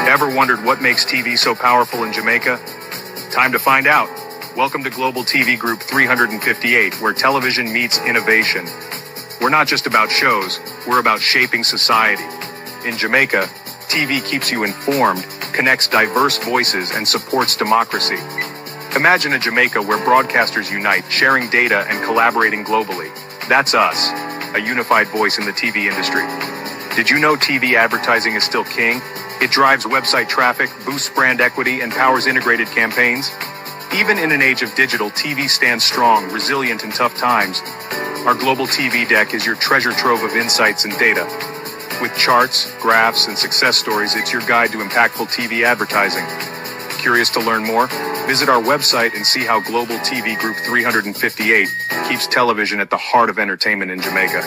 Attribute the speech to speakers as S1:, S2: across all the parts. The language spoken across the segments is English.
S1: Ever wondered what makes TV so powerful in Jamaica? Time to find out. Welcome to Global TV Group 358, where television meets innovation. We're not just about shows, we're about shaping society. In Jamaica, TV keeps you informed, connects diverse voices, and supports democracy. Imagine a Jamaica where broadcasters unite, sharing data and collaborating globally. That's us, a unified voice in the TV industry. Did you know TV advertising is still king? It drives website traffic, boosts brand equity, and powers integrated campaigns. Even in an age of digital, TV stands strong, resilient in tough times. Our global TV deck is your treasure trove of insights and data. With charts, graphs, and success stories, it's your guide to impactful TV advertising. Curious to learn more? Visit our website and see how Global TV Group 358 keeps television at the heart of entertainment in Jamaica.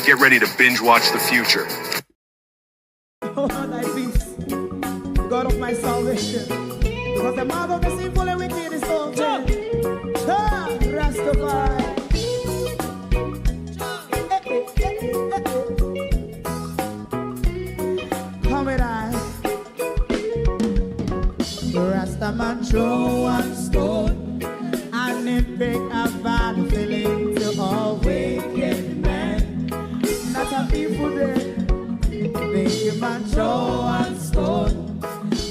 S1: Get ready to binge watch the future.
S2: Oh, thy peace, God of my salvation, because the mouth of the sinful and wicked is open. Rastafari. Come with I. Rastaman throw one stone, and it bring a bad feeling to all wicked men. That's a people day. Make a man throw one stone,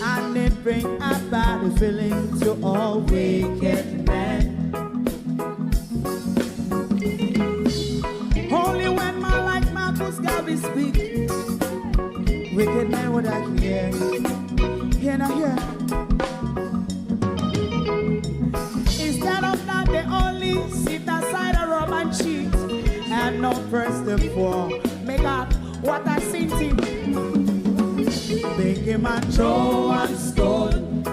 S2: and it bring a bad feeling to all wicked men. Only when man like Marcus Garvey speak, wicked men would I hear. Hear not hear. Instead of that, they only sit aside and rub and cheat, and not press the poor. Make up what I seen him. Make him a throw one stone,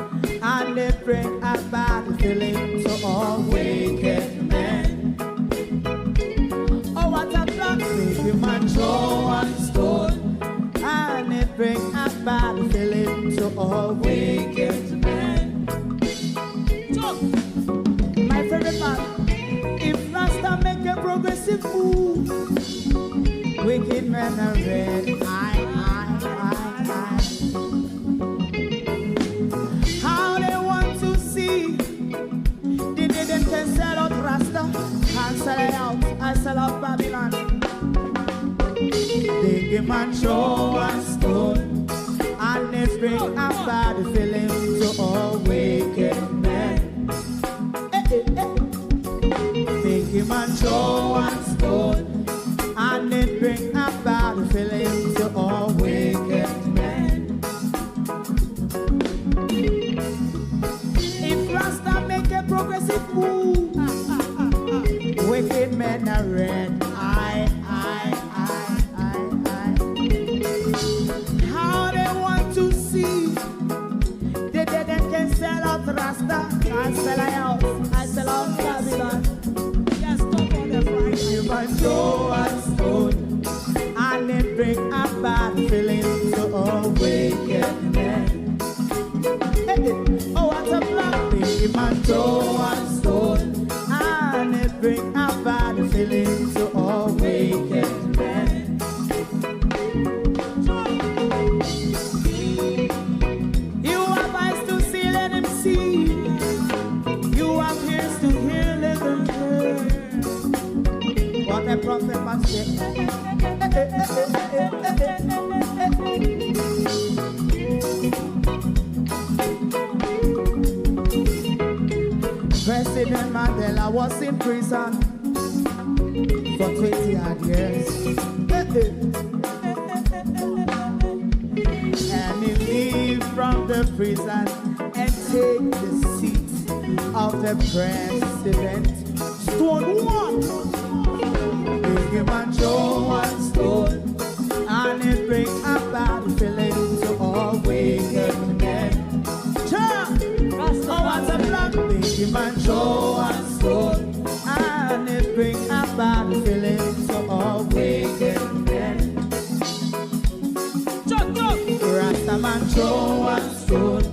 S2: and they bring a bad feeling to all wicked men. Oh, what a plan! Make him a throw one stone, and they bring a bad feeling to all wicked men. My favorite part: if Rasta make a progressive move, wicked men are red. How they want to see the day them can sell out Rasta and sell it out and sell out Babylon. They give man throw one stone, and they bring a bad feeling to all wicked men. They give man throw one stone, and it bring a bad feeling to all wicked men. If Rasta make a progressive move, wicked men are red. How they want to see the dead can sell out Rasta and sell out and sell out Babylon. Yes, stop on the Friday. You might throw a stone, and it bring a bad feeling to all wicked men. Oh, what a plan! You might throw a stone, and it bring a bad feeling to all wicked men. You have eyes to see, let him see. You have ears to hear, let them hear. What a prophet must say. President Mandela was in prison for 20 odd years. And he leave from the prison and take the seat of the president. Stone one. Big him and throw one stone, and it bring a bad feeling to all wicked men. Oh, what's a plan? Big him and throw one stone, and it bring a bad feeling to all wicked men. Rastaman throw one stone,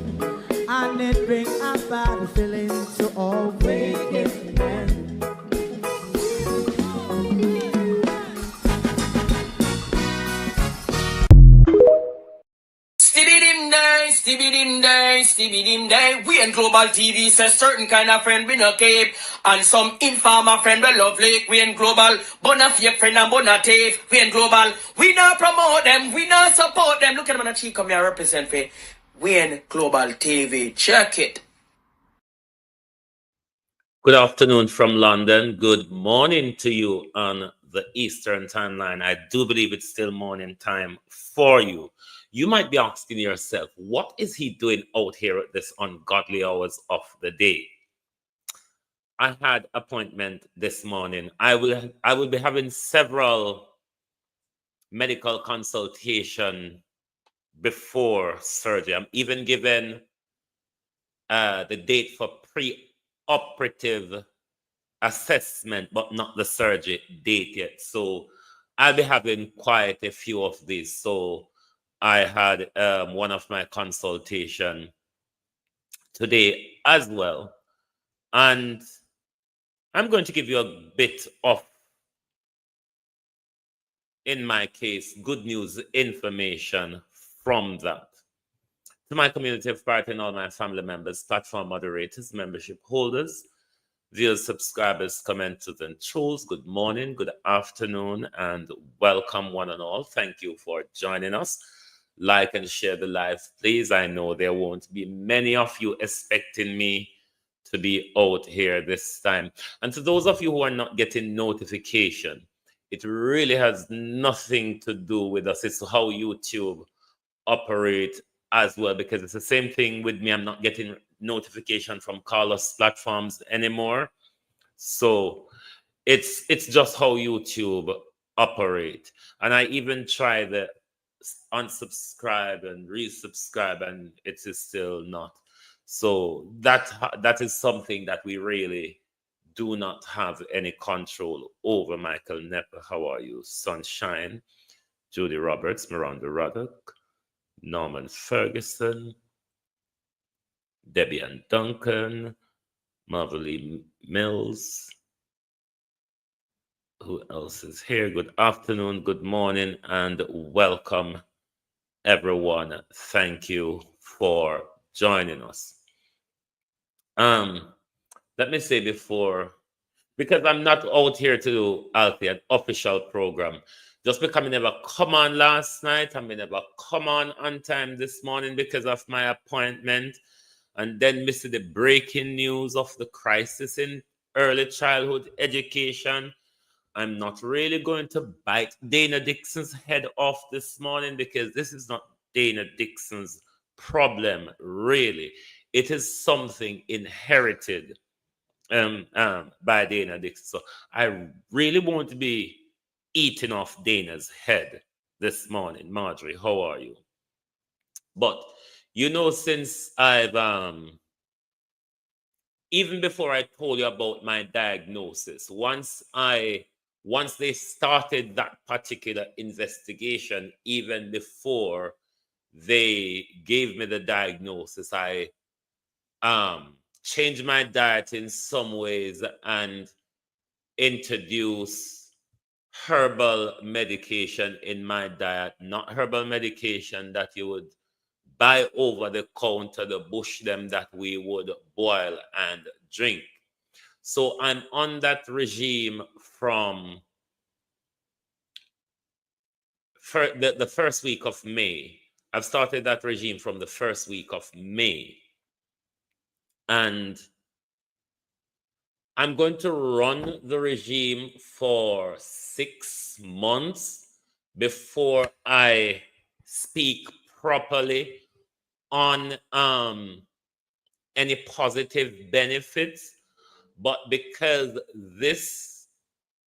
S2: and it bring a bad feeling to all wicked men.
S3: Stevie dim day. We in global TV says certain kind of friend we no cape. And some informer friend we love lake. We in global, bona fake friend and bona tape. We in global, we not promote them, we not support them. Look at them on the cheek, come here represent for. We in global TV. Check it.
S4: Good afternoon from London. Good morning to you on the Eastern timeline. I do believe it's still morning time for you. You might be asking yourself, what is he doing out here at this ungodly hours of the day? I had appointment this morning. I will be having several medical consultation before surgery. I'm even given the date for pre-operative assessment, but not the surgery date yet. So I'll be having quite a few of these. So I had one of my consultation today as well. And I'm going to give you a bit of, in my case, good news information from that. To my community of part and all my family members, platform moderators, membership holders, viewers, subscribers, commenters, and trolls, good morning, good afternoon, and welcome one and all. Thank you for joining us. Like and share the live, please. I know there won't be many of you expecting me to be out here this time. And to those of you who are not getting notification, it really has nothing to do with us. It's how YouTube operate as well, because it's the same thing with me. I'm not getting notification from Carlos platforms anymore. So it's just how YouTube operate. And I even try the unsubscribe and resubscribe, and it is still not. So that is something that we really do not have any control over. Michael Nepper, how are you? Sunshine, Judy Roberts, Miranda Ruddock, Norman Ferguson, Debbie Ann Duncan, Marvelly Mills. Who else is here? Good afternoon, good morning, and welcome, everyone. Thank you for joining us. Let me say before, because I'm not out here to do Alfie, an official program. Just because I never come on last night, I never come on time this morning because of my appointment, and then missing the breaking news of the crisis in early childhood education. I'm not really going to bite Dana Dixon's head off this morning, because this is not Dana Dixon's problem, really. It is something inherited by Dana Dixon. So I really won't be eating off Dana's head this morning. Marjorie, how are you? But you know, since I've even before I told you about my diagnosis, once they started that particular investigation, even before they gave me the diagnosis, I changed my diet in some ways and introduced herbal medication in my diet, not herbal medication that you would buy over the counter, the bush them that we would boil and drink. So I'm on that regime from the first week of May. I've started that regime from the first week of May. And I'm going to run the regime for 6 months before I speak properly on any positive benefits. But because this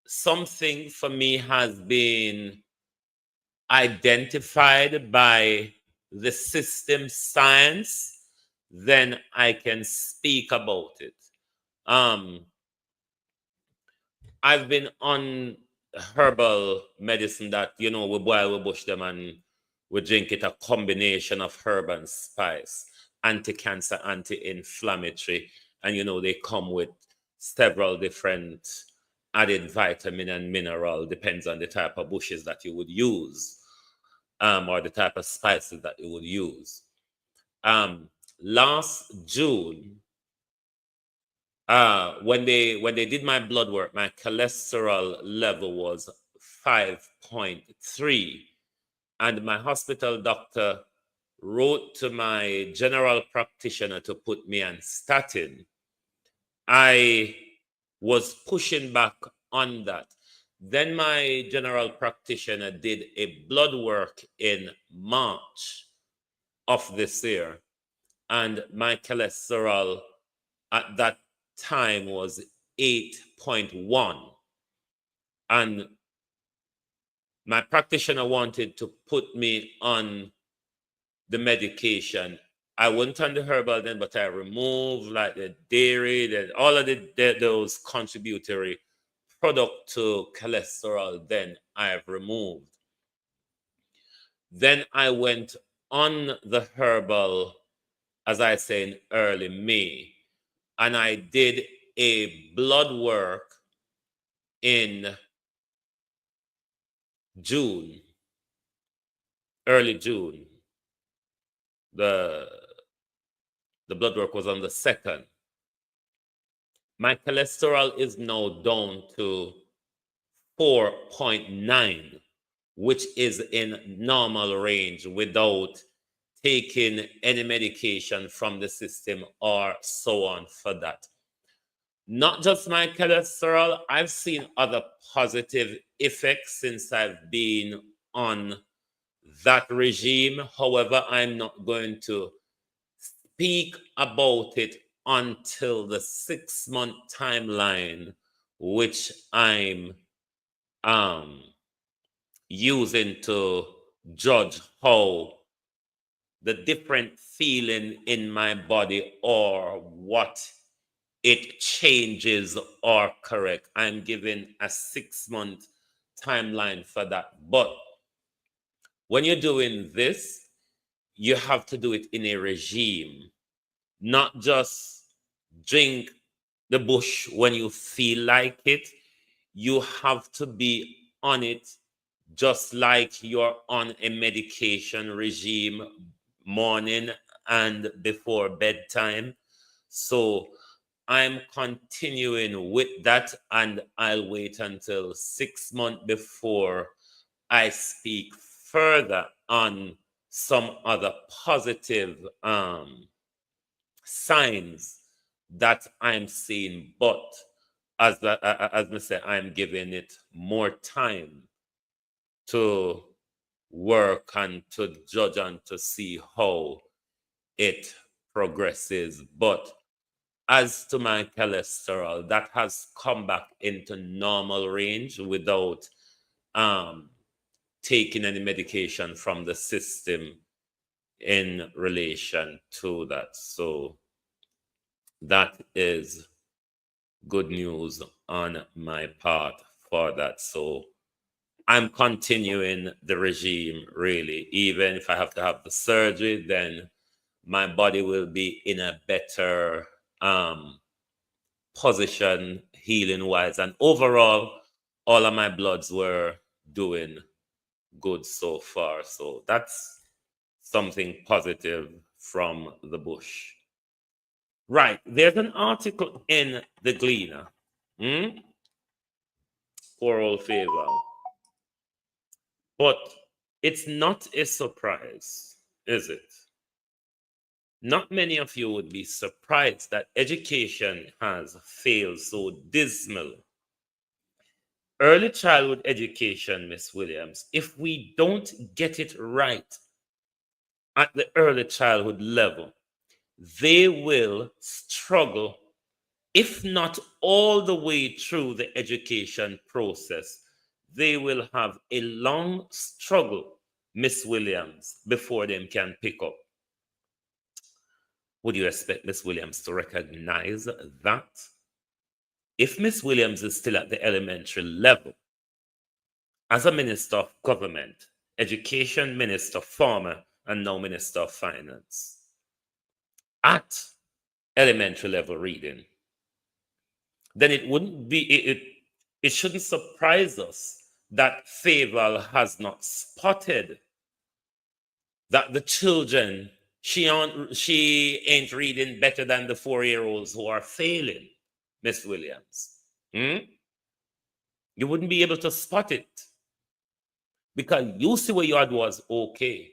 S4: something for me has been identified by the system science, then I can speak about it. I've been on herbal medicine that, you know, we boil, we bush them, and we drink it, a combination of herb and spice, anti-cancer, anti-inflammatory, and, you know, they come with several different added vitamin and mineral, depends on the type of bushes that you would use, or the type of spices that you would use. Last June, when they did my blood work, my cholesterol level was 5.3, and my hospital doctor wrote to my general practitioner to put me on statin. I was pushing back on that. Then my general practitioner did a blood work in March of this year, and my cholesterol at that time was 8.1. And my practitioner wanted to put me on the medication. I went on the herbal then, but I removed like the dairy, all of those contributory product to cholesterol. Then I have removed. Then I went on the herbal, as I say, in early May, and I did a blood work in June, early June. The blood work was on the 2nd. My cholesterol is now down to 4.9, which is in normal range without taking any medication from the system or so on for that. Not just my cholesterol, I've seen other positive effects since I've been on that regime. However, I'm not going to speak about it until the 6-month timeline, which I'm using to judge how the different feeling in my body or what it changes or correct. I'm giving a 6-month timeline for that. But when you're doing this, you have to do it in a regime, not just drink the bush when you feel like it. You have to be on it just like you're on a medication regime morning and before bedtime. So I'm continuing with that, and I'll wait until 6 months before I speak further on some other positive signs that I'm seeing. But as I say, I'm giving it more time to work and to judge and to see how it progresses. But as to my cholesterol, that has come back into normal range without taking any medication from the system in relation to that. So that is good news on my part for that. So I'm continuing the regime, really. Even if I have to have the surgery, then my body will be in a better position healing wise. And overall, all of my bloods were doing good so far. So that's something positive from the bush. Right. There's an article in the Gleaner. Poor old Favor. But it's not a surprise, is it? Not many of you would be surprised that education has failed so dismally. Early childhood education, Miss Williams, if we don't get it right at the early childhood level, they will struggle, if not all the way through the education process. They will have a long struggle, Miss Williams, before they can pick up. Would you expect Miss Williams to recognize that? If Miss Williams is still at the elementary level, as a Minister of Government, Education Minister, former, and now Minister of Finance, at elementary level reading, then it wouldn't be, it shouldn't surprise us that Faval has not spotted that the children She ain't reading better than the 4-year-olds who are failing, Miss Williams. You wouldn't be able to spot it because you see where you had was okay.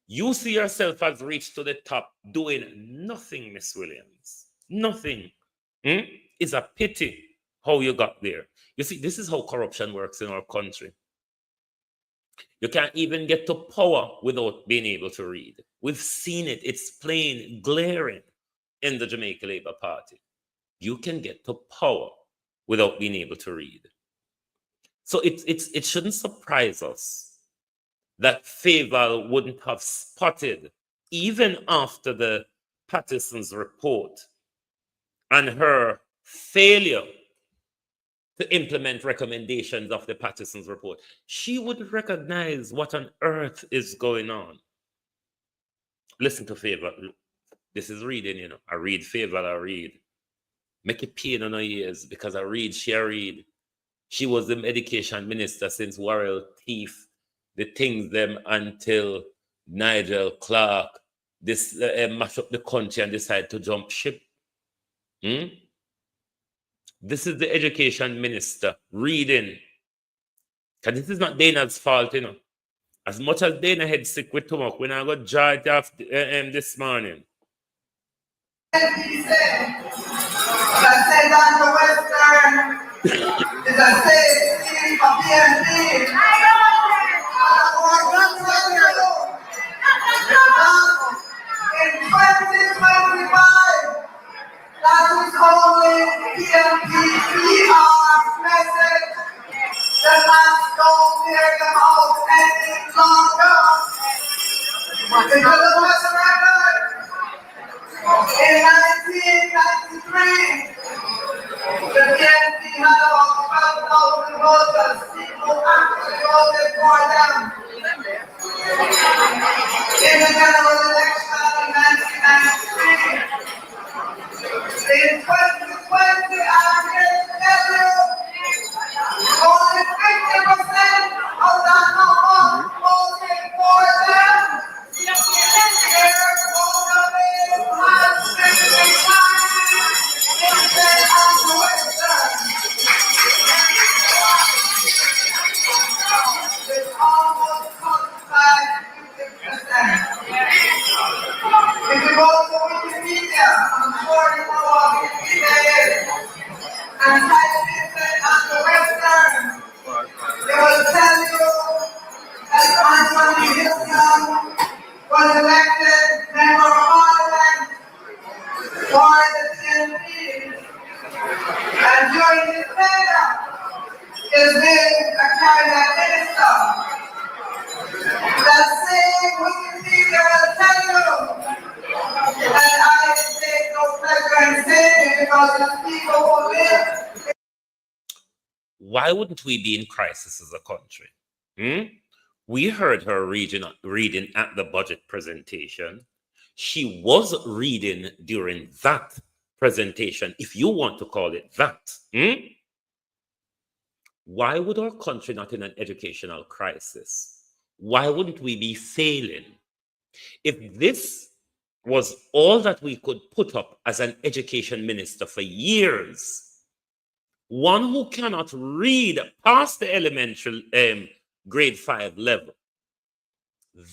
S4: You see yourself as reached to the top doing nothing, Miss Williams. Nothing. It's a pity how you got there. You see, this is how corruption works in our country. You can't even get to power without being able to read. We've seen it. It's plain, glaring in the Jamaica Labour Party. You can get to power without being able to read. So it shouldn't surprise us that Favour wouldn't have spotted, even after the Patterson's report and her failure to implement recommendations of the Patterson's report, she wouldn't recognize what on earth is going on. Listen to Favour. This is reading, you know. I read Favour, I read. Make it pain on her ears because I read, she read. She was the education minister since Warrell Thief, the things them until Nigel Clark this mash up the country and decide to jump ship. This is the education minister reading. Because this is not Dana's fault, you know. As much as Dana had sick with stomach, when I got jarred off this morning.
S5: He said, on the Western is a safe city for PNP. In 2025, that is only PNP PR message. The last don't hear them out any longer. Because of what's the record? In 1993, the PNP had about 12,000 voters. People actually voted for them. In the general election in 1993, in 2020, I can tell you, only 50% of that number voted for them. Their voter base has 55 instead of the Western. It's almost 45%. If you go to Wikipedia, I'm sure you know what Wikipedia is, and type in on the Western, it will tell you that Anthony Hilton was elected member of Parliament for the PNP, and during his tenure, is being a cabinet minister. That same Wikipedia will tell you that I take no pleasure in saying because the people who live.
S4: Why wouldn't we be in crisis as a country? We heard her reading at the budget presentation. She was reading during that presentation, if you want to call it that. Why would our country not in an educational crisis? Why wouldn't we be failing? If this was all that we could put up as an education minister for years, one who cannot read past the elementary grade 5 level,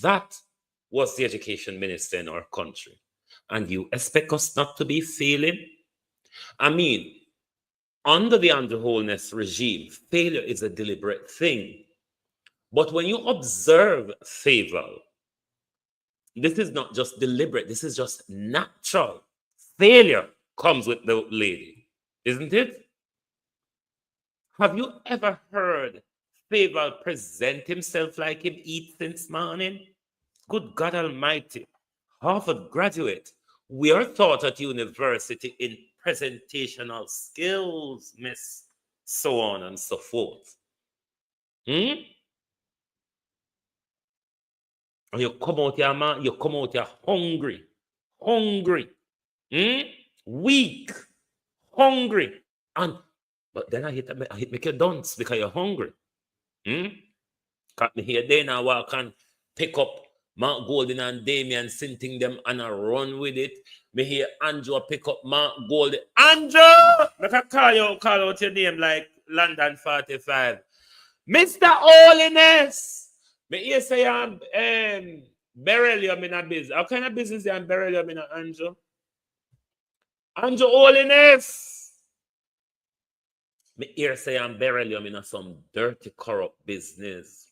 S4: that was the education minister in our country. And you expect us not to be failing? I mean, under the Holness regime, failure is a deliberate thing. But when you observe Favour, this is not just deliberate, this is just natural. Failure comes with the lady, isn't it? Have you ever heard Favour present himself like him eat since morning? Good God Almighty. Harvard graduate. We are taught at university in presentational skills, miss, so on and so forth. And you come out here, man, you come out here hungry, weak, hungry. But then I hit make you dance because you're hungry. Can't me here day now walk and pick up Mark Golden and Damien Sinting them and a run with it. Me hear Andrew pick up Mark Golden. Andrew! Make I call out your name like London 45. Mr. Holness! Me hear say I'm beryllium in a business. How kind of business you beryllium in a Andrew? Andrew Holness! Me hear say I'm beryllium in a some dirty corrupt business.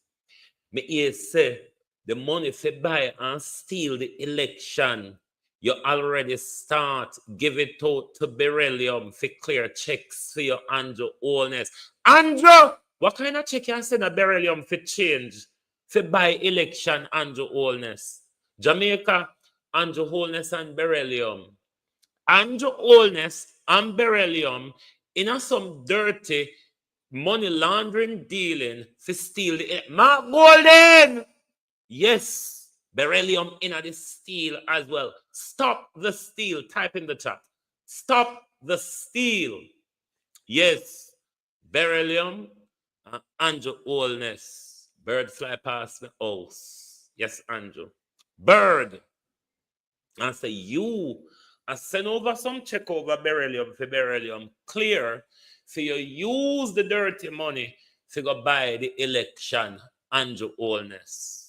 S4: Me hear say the money for buy and steal the election, you already start give it out to beryllium for clear checks for your Andrew Holness. Andrew, what kind of check you send a beryllium for change for buy election Andrew Holness? Jamaica, Andrew Holness and beryllium. Andrew Holness and beryllium in a some dirty money laundering dealing for steal the Mark Golden. Yes, beryllium in the steal as well. Stop the steal. Type in the chat. Stop the steal. Yes, beryllium and Andrew Holness. Bird fly past the house. Yes, Andrew. Bird. And say you send over some check over beryllium for beryllium clear. So you use the dirty money to go buy the election Andrew Holness.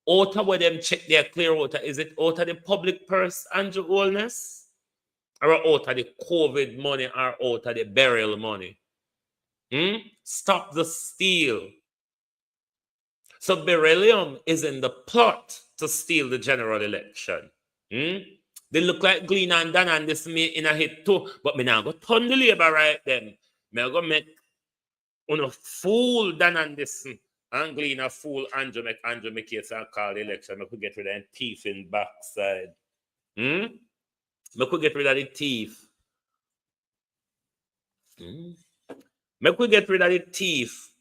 S4: Out of where them check their clear out, is it out of the public purse, Andrew Holness? Or out of the COVID money or out of the burial money? Stop the steal. So beryllium is in the plot to steal the general election. They look like Glean and Dan and this me in a hit too, but me now go turn the labor right then. Me go make a fool Dan and this. And Glean a fool Andrew make case and call the election. I could get rid of them teeth in backside. I could get rid of the teeth. I could get rid of the teeth.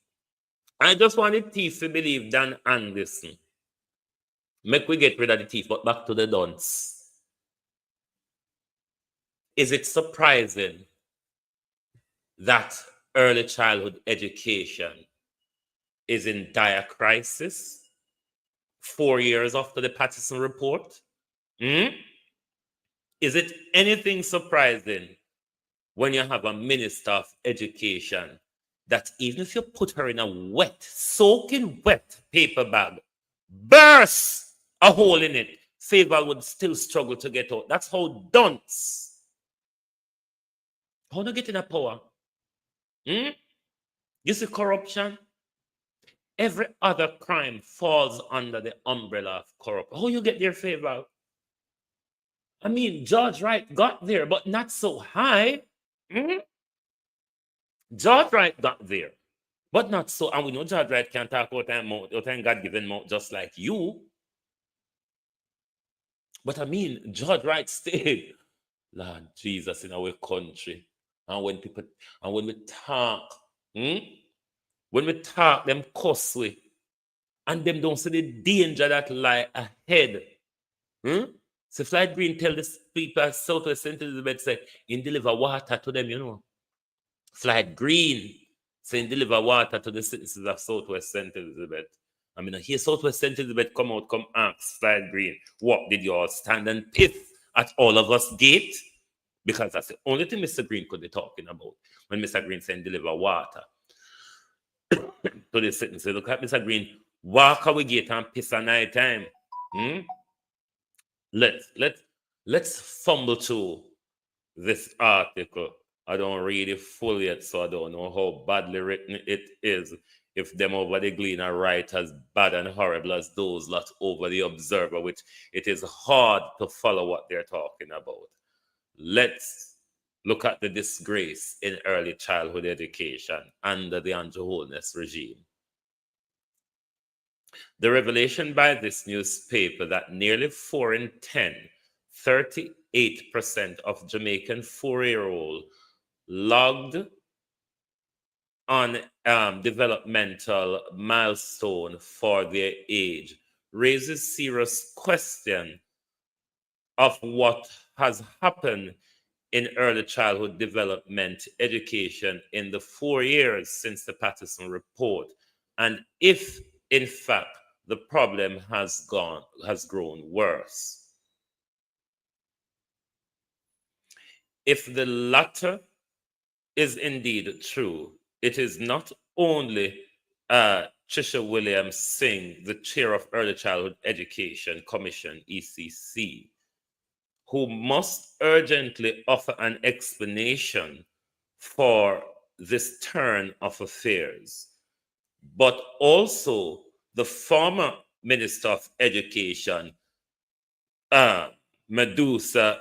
S4: I just want the teeth to believe Dan Anderson. Make we get rid of the teeth, but back to the dunce. Is it surprising that early childhood education is in dire crisis 4 years after the Patterson report? Is it anything surprising when you have a minister of education that even if you put her in a wet, soaking wet paper bag, burst a hole in it, Favor would still struggle to get out? That's how dunce. How do you get in a power? You see corruption? Every other crime falls under the umbrella of corruption. How you get there, Favor? I mean, George Wright got there, but not so high. George Wright got there, but not so. And we know George Wright can't talk out and God-given mouth just like you. But I mean, George Wright stayed, Lord Jesus, in our country. And when we talk, them cuss we, and them don't see the danger that lie ahead. So Flight Green tell the people at Southwest St. Elizabeth, say, in deliver water to them, you know. Flight Green saying deliver water to the citizens of Southwest St. Elizabeth. I mean, here Southwest St. Elizabeth come ask Flight Green, what did you all stand and piss at all of us gate? Because that's the only thing Mr. Green could be talking about when Mr. Green saying deliver water to the citizens. Look at Mr. Green, walk away gate and piss at night time. Let's fumble through this article. I don't read it full yet, so I don't know how badly written it is. If them over the Glean are right as bad and horrible as those lot over the Observer, which it is hard to follow what they're talking about. Let's look at the disgrace in early childhood education under the Andrew Holness regime. The revelation by this newspaper that nearly 4 in 10, 38% of Jamaican 4-year-old logged on developmental milestone for their age raises serious question of what has happened in early childhood development education in the 4 years since the Patterson report, and if in fact the problem has grown worse. If the latter is indeed true, it is not only Trisha Williams Singh, the chair of Early Childhood Education Commission, ECC, who must urgently offer an explanation for this turn of affairs, but also the former Minister of Education, Medusa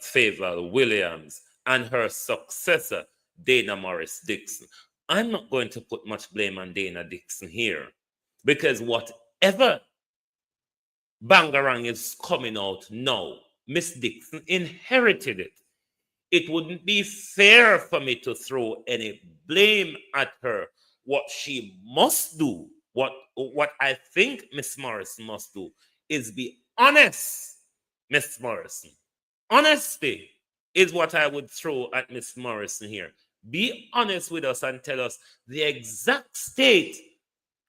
S4: Favor Williams, and her successor, Dana Morris Dixon. I'm not going to put much blame on Dana Dixon here, because whatever bangarang is coming out now, Miss Dixon inherited it. It wouldn't be fair for me to throw any blame at her. What she must do, what I think Miss Morrison must do, is be honest, Miss Morrison. Honesty is what I would throw at Miss Morrison here. Be honest with us and tell us the exact state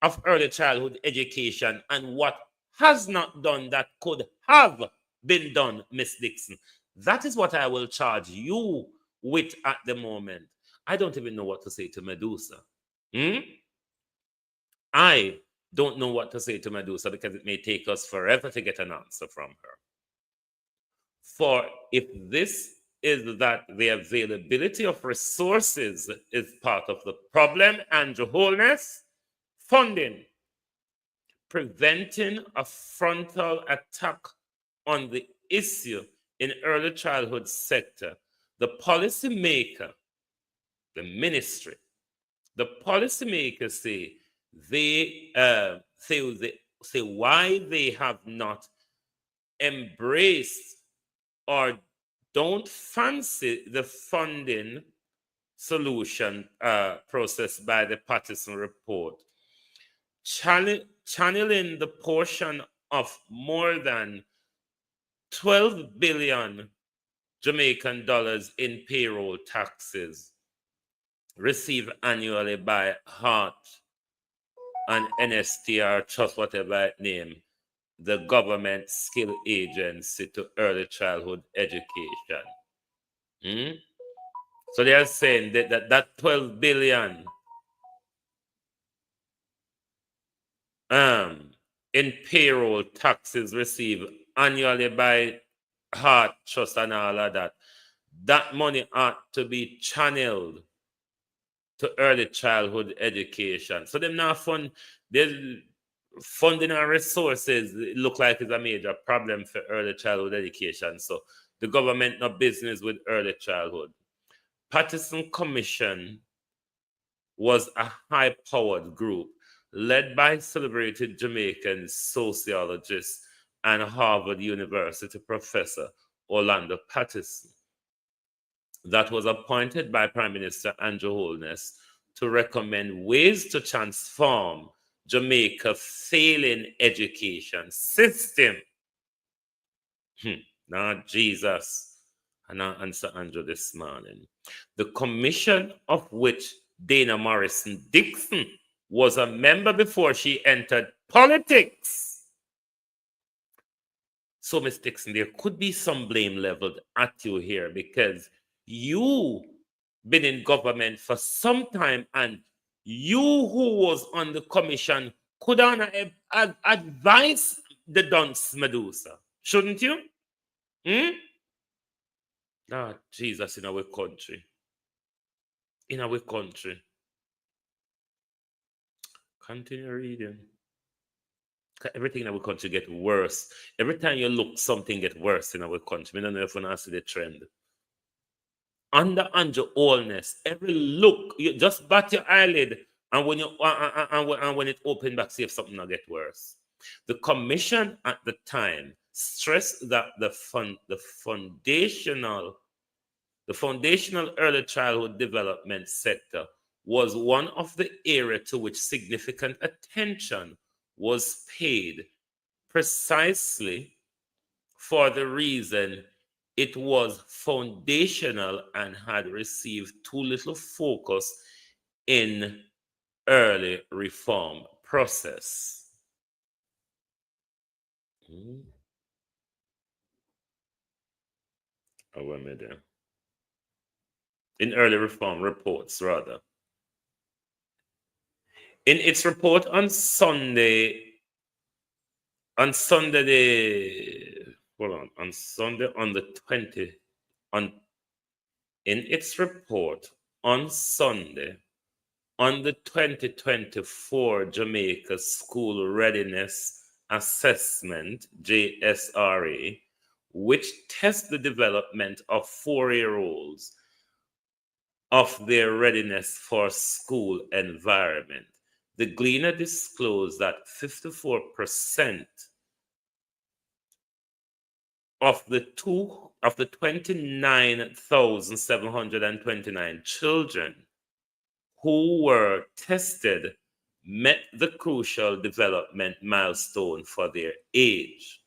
S4: of early childhood education and what has not done that could have been done, Miss Dixon. That is what I will charge you with at the moment. I don't even know what to say to Medusa. I don't know what to say to Medusa because it may take us forever to get an answer from her. For if this is that the availability of resources is part of the problem, and Holness, funding, preventing a frontal attack on the issue in early childhood sector, the policymaker, the ministry, the policymakers say say why they have not embraced or don't fancy the funding solution process by the Patterson report, channeling the portion of more than 12 billion Jamaican dollars in payroll taxes received annually by HEART and NSTR, trust whatever it name, the government skill agency to early childhood education. So they are saying that 12 billion in payroll taxes received annually by Heart Trust and all of that money ought to be channeled to early childhood education. So them now funding and resources look like it's a major problem for early childhood education. So the government no business with early childhood. Patterson Commission was a high-powered group led by celebrated Jamaican sociologist and Harvard University professor Orlando Patterson, that was appointed by Prime Minister Andrew Holness to recommend ways to transform Jamaica's failing education system. Now, Jesus, and I answer Andrew this morning. The commission, of which Dana Morrison Dixon was a member before she entered politics. So, Ms. Dixon, there could be some blame leveled at you here because you been in government for some time and you who was on the commission could advise the dunce Medusa, shouldn't you? Ah, Jesus, in our country. In our country. Continue reading. Everything in our country get worse. Every time you look, something get worse in our country. I don't know if you see the trend. Under Holness, every look, you just bat your eyelid, and when you and when it open back, see if something will get worse. The commission at the time stressed that the foundational early childhood development sector was one of the areas to which significant attention was paid, precisely for the reason it was foundational and had received too little focus in early reform process. Oh, where am I there? In early reform reports, rather. In its report on Sunday, on Sunday, on Sunday, on the 20th, in its report on Sunday, on the 2024 Jamaica School Readiness Assessment, JSRA, which tests the development of 4-year-olds of their readiness for school environment. The Gleaner disclosed that 54% of the 29,729 children who were tested met the crucial development milestone for their age.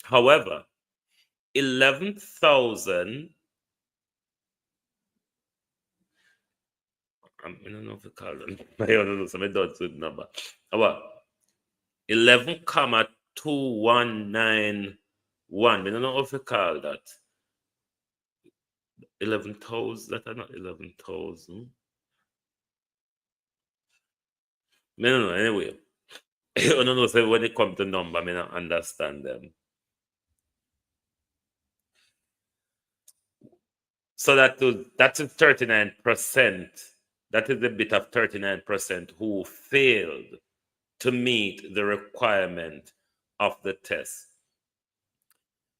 S4: However, 11,000, I don't know if I call them, I don't know, so I don't know the number. About 11,2191, I don't know if I call that. 11,000, that are not 11,000. I don't know, anyway. I don't know, so when it comes to number, I may not understand them. So that is 39%. That is a bit of 39% who failed to meet the requirement of the test.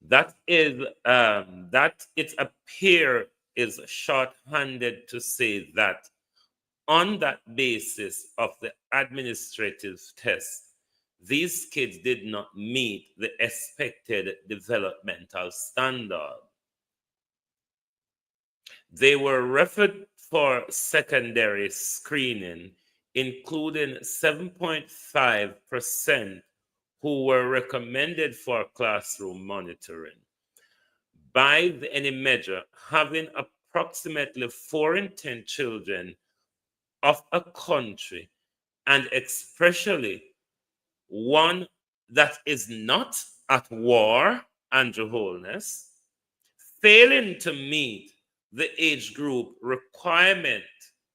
S4: That is that it appears is short-handed to say that on that basis of the administrative test, these kids did not meet the expected developmental standard. They were referred for secondary screening, including 7.5% who were recommended for classroom monitoring. By any measure, having approximately 4 in 10 children of a country, and especially one that is not at war, Andrew Holness, failing to meet the age group requirement,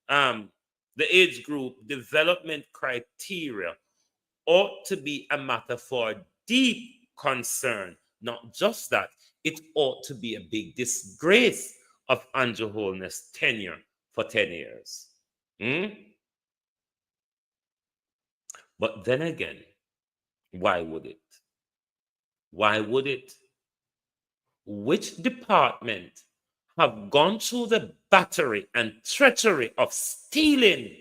S4: the age group development criteria ought to be a matter for deep concern. Not just that, it ought to be a big disgrace of Andrew Holness' tenure for 10 years. But then again, why would it? Why would it? Which department have gone through the battery and treachery of stealing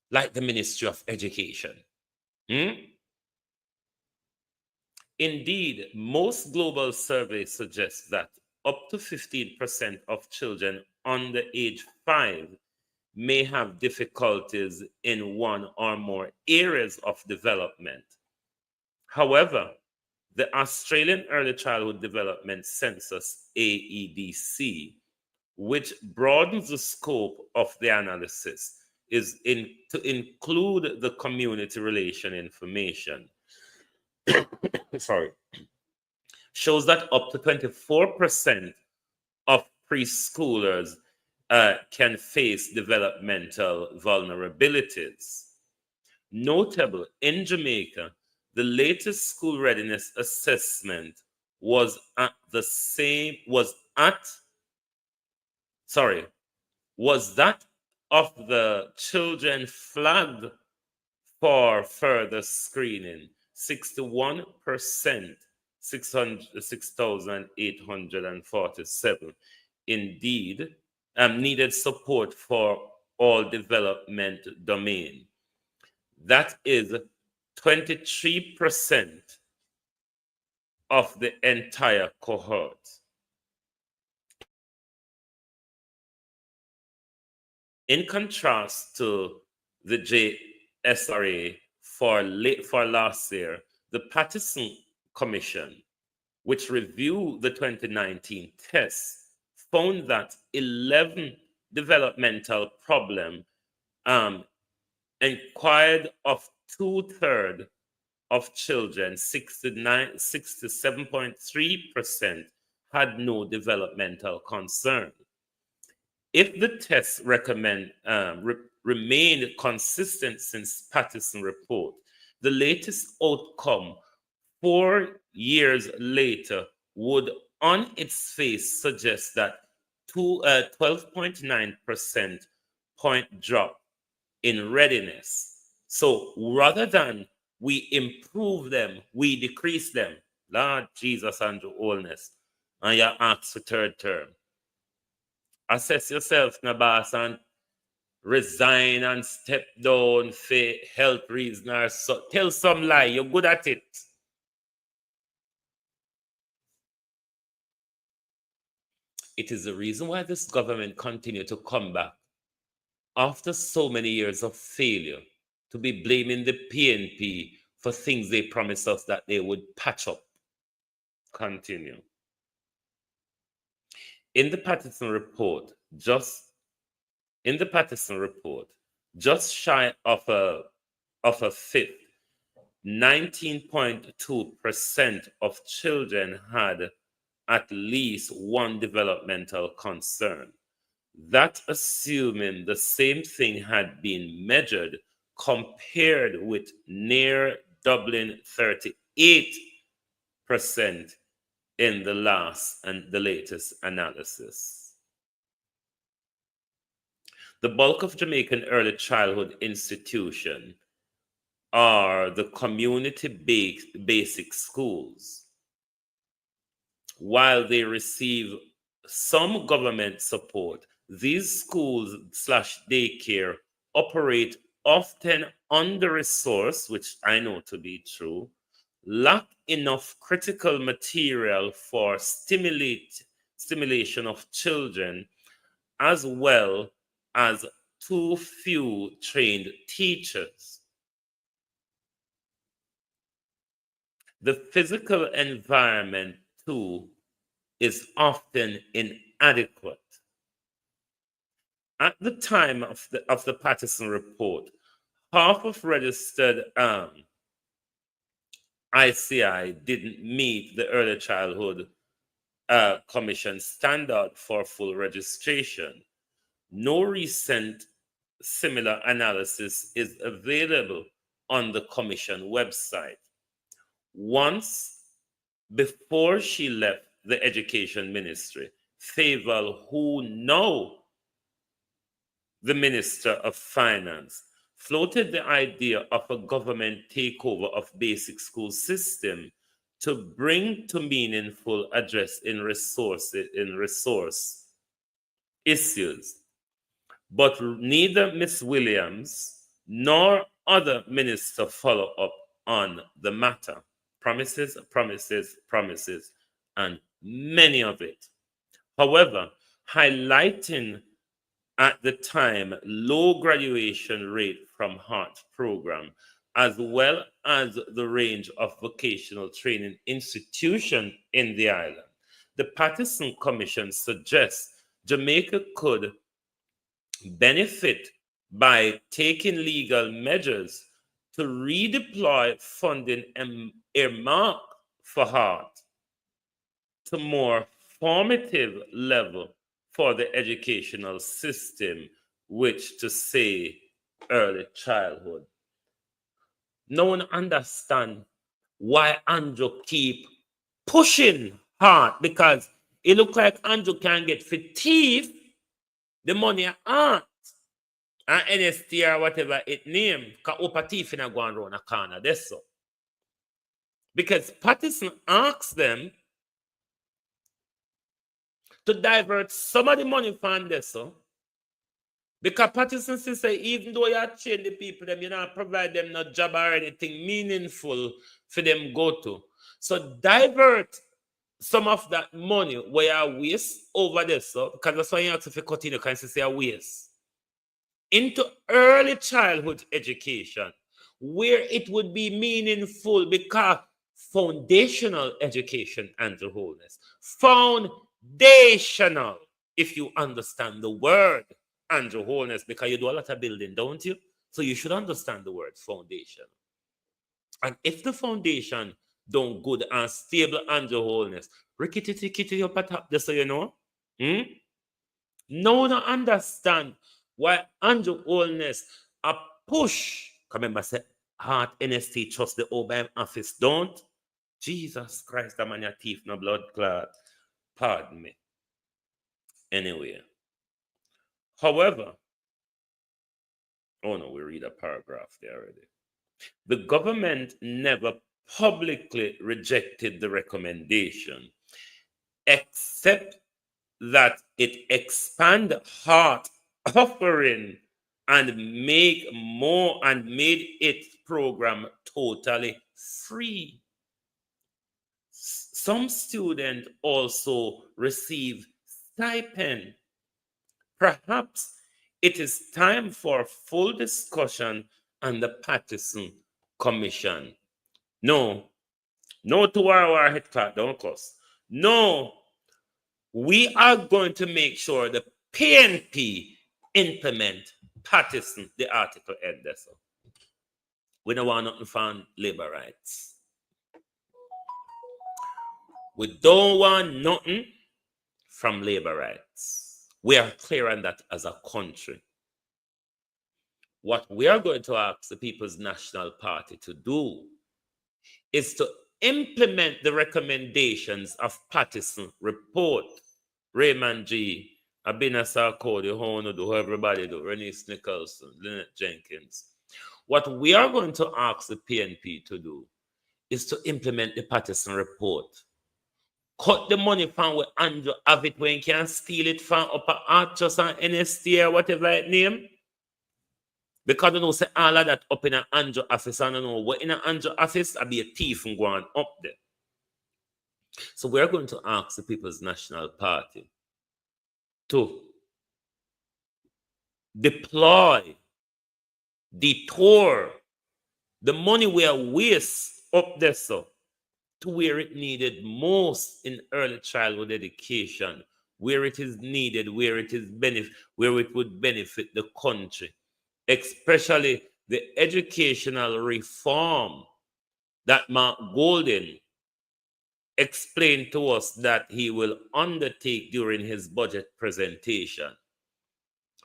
S4: like the Ministry of Education? Indeed, most global surveys suggest that up to 15% of children under age 5 may have difficulties in one or more areas of development. However, the Australian Early Childhood Development Census, AEDC, which broadens the scope of the analysis, is to include the community relation information. Shows that up to 24% of preschoolers can face developmental vulnerabilities. Notable, in Jamaica, the latest school readiness assessment was that of the children flagged for further screening, 61%, 6,847, indeed, needed support for all development domain. That is 23% of the entire cohort. In contrast to the JSRA for last year, the Patterson Commission, which reviewed the 2019 tests, found that 11 developmental problems inquired of 2/3 of children, 67.3%, had no developmental concern. If the tests remained consistent since Patterson report, the latest outcome 4 years later would on its face suggest that 12.9% point drop in readiness. So rather than we improve them, we decrease them. Lord Jesus, Andrew Holness, and you ask for third term. Assess yourself, Nabas, and resign and step down for health reasons or so. Tell some lie, you're good at it. It is the reason why this government continue to come back after so many years of failure to be blaming the PNP for things they promised us that they would patch up. Continue. In the Patterson report, just shy of a fifth, 19.2% of children had at least one developmental concern. That assuming the same thing had been measured compared with near doubling 38% in the latest analysis. The bulk of Jamaican early childhood institutions are the community-based basic schools. While they receive some government support, these schools / daycare operate often under-resourced, which I know to be true, lack enough critical material for stimulation of children, as well as too few trained teachers. The physical environment, too, is often inadequate. At the time of the Patterson report, half of registered ICI didn't meet the Early Childhood Commission standard for full registration. No recent similar analysis is available on the Commission website. Once before she left the Education Ministry, Favour, who now the Minister of Finance, floated the idea of a government takeover of basic school system to bring to meaningful address in resource issues. But neither Ms. Williams nor other minister follow up on the matter. Promises, promises, promises, and many of it. However, highlighting at the time low graduation rate from HEART program, as well as the range of vocational training institutions in the island, the Patterson Commission suggests Jamaica could benefit by taking legal measures to redeploy funding earmarked for HEART to more formative level for the educational system, which to say early childhood. No one understand why Andrew keep pushing HEART, because it look like Andrew can get for thief the money HEART and NST or whatever it name, because Opa thief in a go around a corner. That's so. Because Patterson asked them to divert some of the money from this, so. Because Patterson say, even though you train the people, them, you not provide them no job or anything meaningful for them go to. So divert some of that money where you waste over this, so, because that's why you have to continue, because you say a waste, into early childhood education, where it would be meaningful, because foundational education and the wholeness. Foundational, if you understand the word and the wholeness, because you do a lot of building, don't you? So you should understand the word foundation. And if the foundation don't good and stable under wholeness, rickety kitty up at top, just so you know. No, don't understand why under wholeness a push. Remember, say heart NST trust the OBM office. Don't. Jesus Christ, I'm on your teeth, no blood clot. Pardon me. Anyway. However, oh no, we read a paragraph there already. The government never publicly rejected the recommendation, except that it expand heart offering and made its program totally free. Some students also receive stipend. Perhaps it is time for full discussion on the Patterson Commission. No to our head clock, don't cuss. No, we are going to make sure the PNP implement Patterson, the article end there. So we don't want nothing from labor rights. We don't want nothing from labor rights. We are clear on that as a country. What we are going to ask the People's National Party to do is to implement the recommendations of Patterson report. Raymond G., Abina Sarkodie, Hono do, everybody do, Renice Nicholson, Lynette Jenkins. What we are going to ask the PNP to do is to implement the Patterson report. Cut the money from where Andrew have it when you can steal it from upper Archers and NST or whatever it name. Because you know, say all of that up in an Andrew office, and you know what in an Andrew office, I'll be a thief and going up there. So we're going to ask the People's National Party to deploy, detour the money we are waste up there, so to where it needed most in early childhood education, where it is needed, where it would benefit the country, especially the educational reform that Mark Golden explained to us that he will undertake during his budget presentation.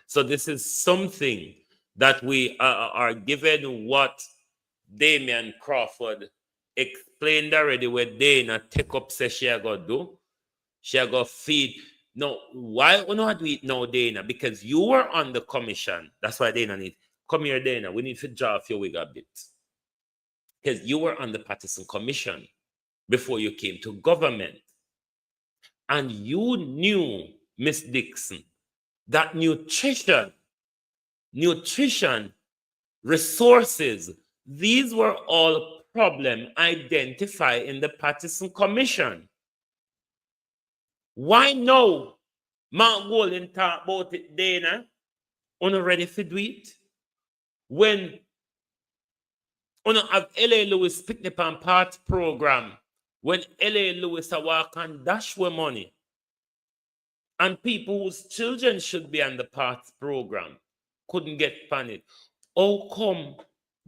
S4: So this is something that we are given what Damian Crawford explained already, where Dana take up say she are going to do. She are going to feed. No, why we not do it now, Dana? Because you were on the commission. That's why Dana need. Come here, Dana. We need to draw off your wig a bit. Because you were on the Patterson Commission before you came to government. And you knew, Miss Dixon, that nutrition, resources, these were all problems identified in the Patterson Commission. Why now? Mark Golden talk about it, Dana. Una ready for do it? When una have L.A. Lewis picnic and part program, when L.A. Lewis a walk and dash with money, and people whose children should be on the parts program couldn't get on it. How come,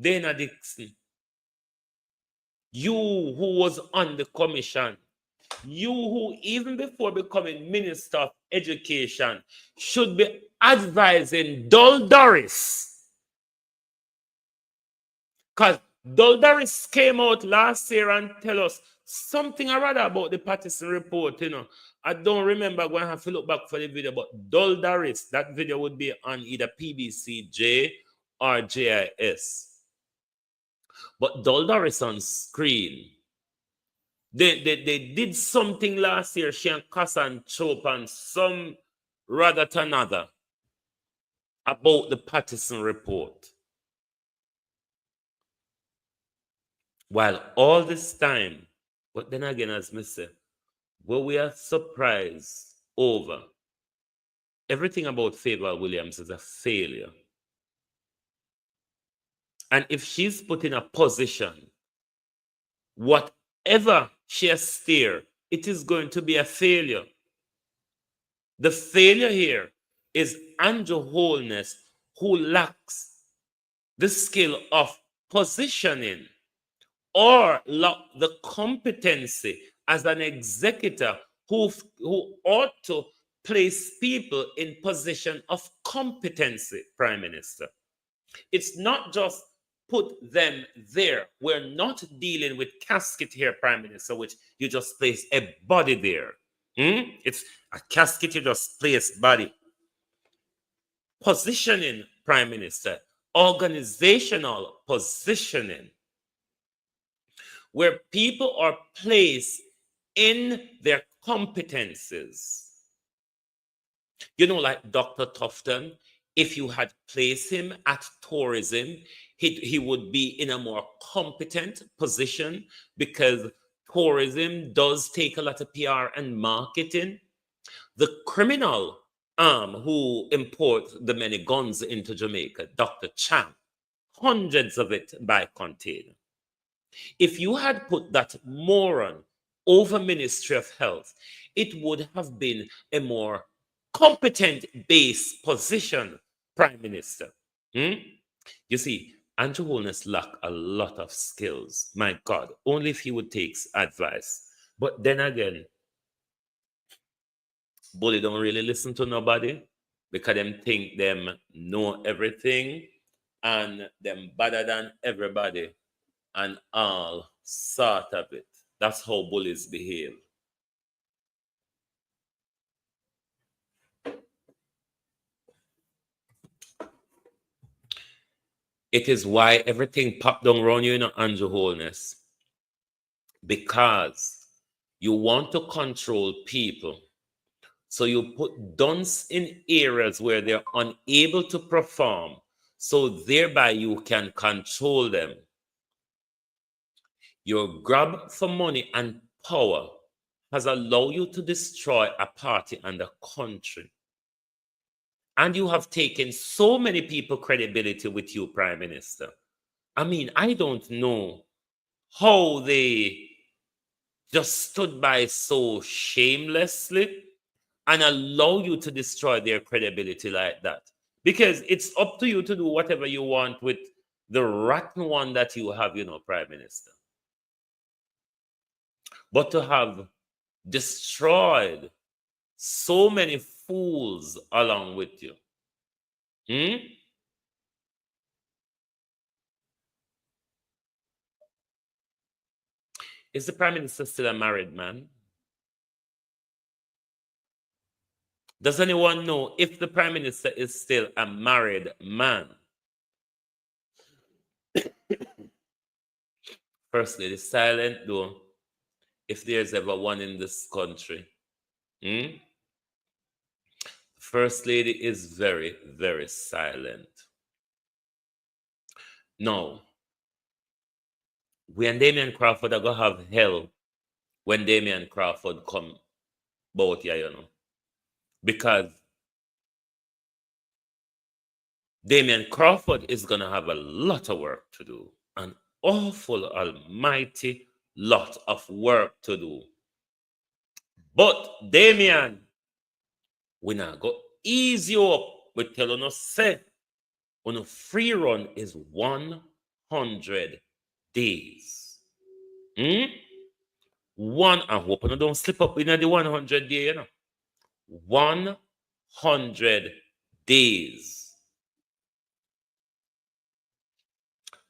S4: Dana Dixon, you who was on the commission, you who even before becoming Minister of Education should be advising Dol Doris? Because Dol Doris came out last year and tell us something or other about the Patterson report, you know. I don't remember, going to have to look back for the video, but Dol Doris, that video would be on either PBCJ or JIS. But Dol Doris on screen, they did something last year, she and Kassan Chope and some rather than another, about the Patterson report. While all this time, but then again, as I said, well, we are surprised over everything about Favor Williams is a failure. And if she's put in a position, whatever she has steered, it is going to be a failure. The failure here is Andrew Holness, who lacks the skill of positioning, or lack the competency as an executor who ought to place people in position of competency, Prime Minister. It's not just put them there. We're not dealing with casket here, Prime Minister, which you just place a body there. It's a casket, you just place body. Positioning, Prime Minister, organizational positioning, where people are placed in their competences. You know, like Dr. Tufton, if you had placed him at tourism, he would be in a more competent position because tourism does take a lot of PR and marketing. The criminal who imports the many guns into Jamaica, Dr. Chang, hundreds of it by container. If you had put that moron over Ministry of Health, it would have been a more competent base position, Prime Minister. You see, Andrew Holness lacked a lot of skills. My God, only if he would take advice. But then again, Bully don't really listen to nobody because them think them know everything and them better than everybody and all sort of it. That's how bullies behave. It is why everything popped down around you in Andrew Holness. Because you want to control people. So you put dunce in areas where they're unable to perform. So thereby you can control them. Your grab for money and power has allowed you to destroy a party and a country. And you have taken so many people credibility with you, Prime Minister. I mean, I don't know how they just stood by so shamelessly and allow you to destroy their credibility like that. Because it's up to you to do whatever you want with the rotten one that you have, Prime Minister. But to have destroyed so many fools along with you. Is the Prime Minister still a married man? Does anyone know if the Prime Minister is still a married man? First Lady, silent though, if there's ever one in this country. First Lady is very, very silent. Now, when Damian Crawford are going to have hell when Damian Crawford come about here, because Damian Crawford is going to have a lot of work to do, an awful, almighty lot of work to do. But Damian, we not go easy up. We tell you, say, on a free run is 100 days. One, I hope you don't slip up in the 100 day, 100 days.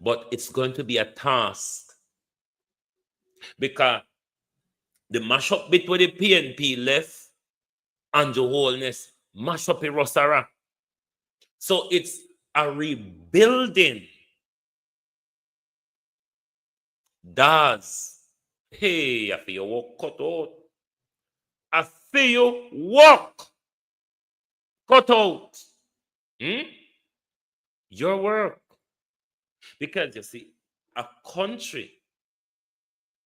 S4: But it's going to be a task because the mash up bit with the PNP left, Andrew Holness mash up in Rosara. So it's a rebuilding. Does. Hey, I feel you walk cut out. I feel you walk cut out. Your work. Because you see, a country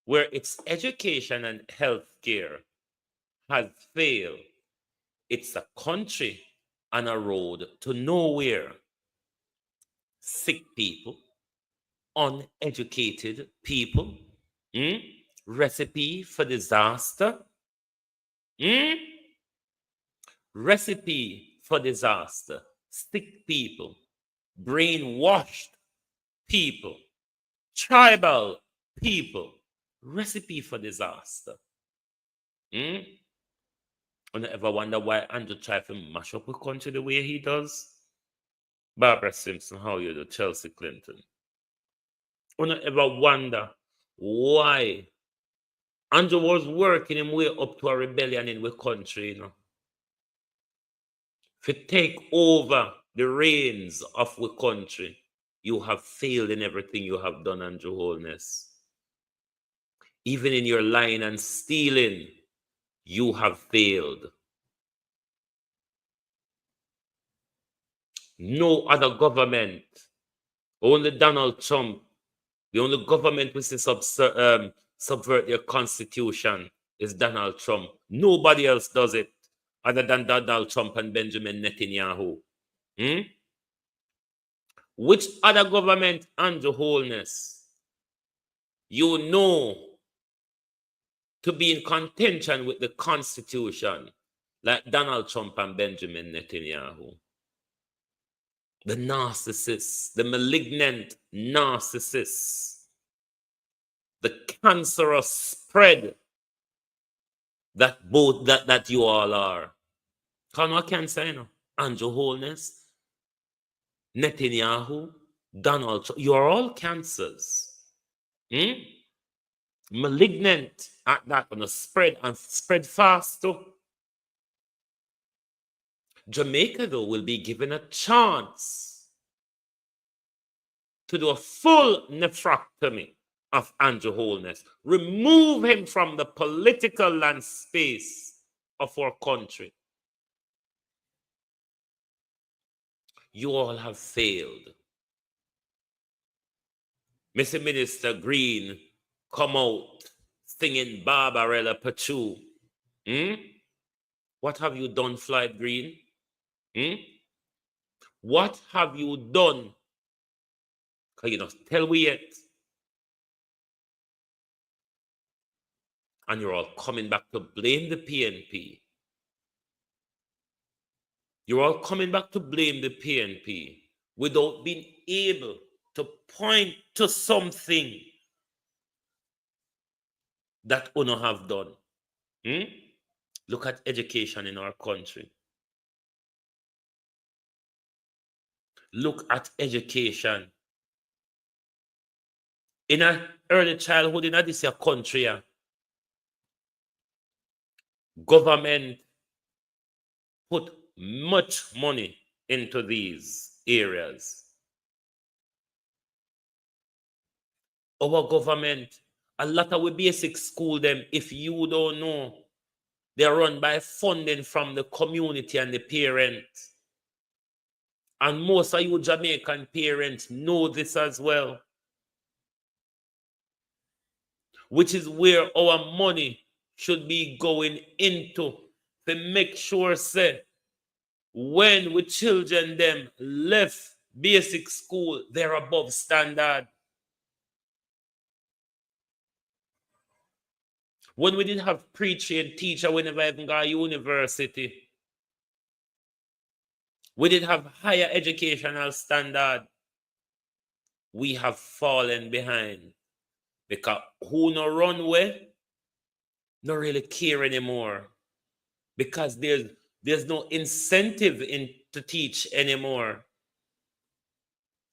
S4: where its education and healthcare has failed, it's a country on a road to nowhere. Sick people, uneducated people, recipe for disaster. Recipe for disaster. Sick people, brainwashed people, tribal people, recipe for disaster. And I ever wonder why Andrew try to mash up the country the way he does? Barbara Simpson, how you do? Chelsea Clinton. And I ever wonder why Andrew was working him way up to a rebellion in the country, To take over the reins of the country. You have failed in everything you have done, Andrew Holness. Even in your lying and stealing, you have failed. No other government, only Donald Trump, the only government which is subvert their constitution is Donald Trump. Nobody else does it other than Donald Trump and Benjamin Netanyahu. Which other government, Andrew Holness, you know to be in contention with the Constitution like Donald Trump and Benjamin Netanyahu? The narcissists, the malignant narcissists, the cancerous spread that you all are. Can I can say, Andrew Holness, Netanyahu, Donald Trump, you are all cancers. Malignant at that, on spread and spread fast too. Jamaica, though, will be given a chance to do a full nephrectomy of Andrew Holness. Remove him from the political land space of our country. You all have failed. Mr. Minister Green come out singing Barbarella Pachu. What have you done, Floyd Green? What have you done? Can you not tell we yet? And you're all coming back to blame the PNP. You're all coming back to blame the PNP without being able to point to something that UNO have done. Look at education in our country. Look at education. In our early childhood, in this country, government put much money into these areas. Our government, a lot of we basic school them, if you don't know, they're run by funding from the community and the parents. And most of you Jamaican parents know this as well. Which is where our money should be going into to make sure, say, when we children them left basic school, they're above standard. When we didn't have pre-trained teacher, we never even got university. We didn't have higher educational standard. We have fallen behind. Because who no run way, no really care anymore. Because there's no incentive to teach anymore.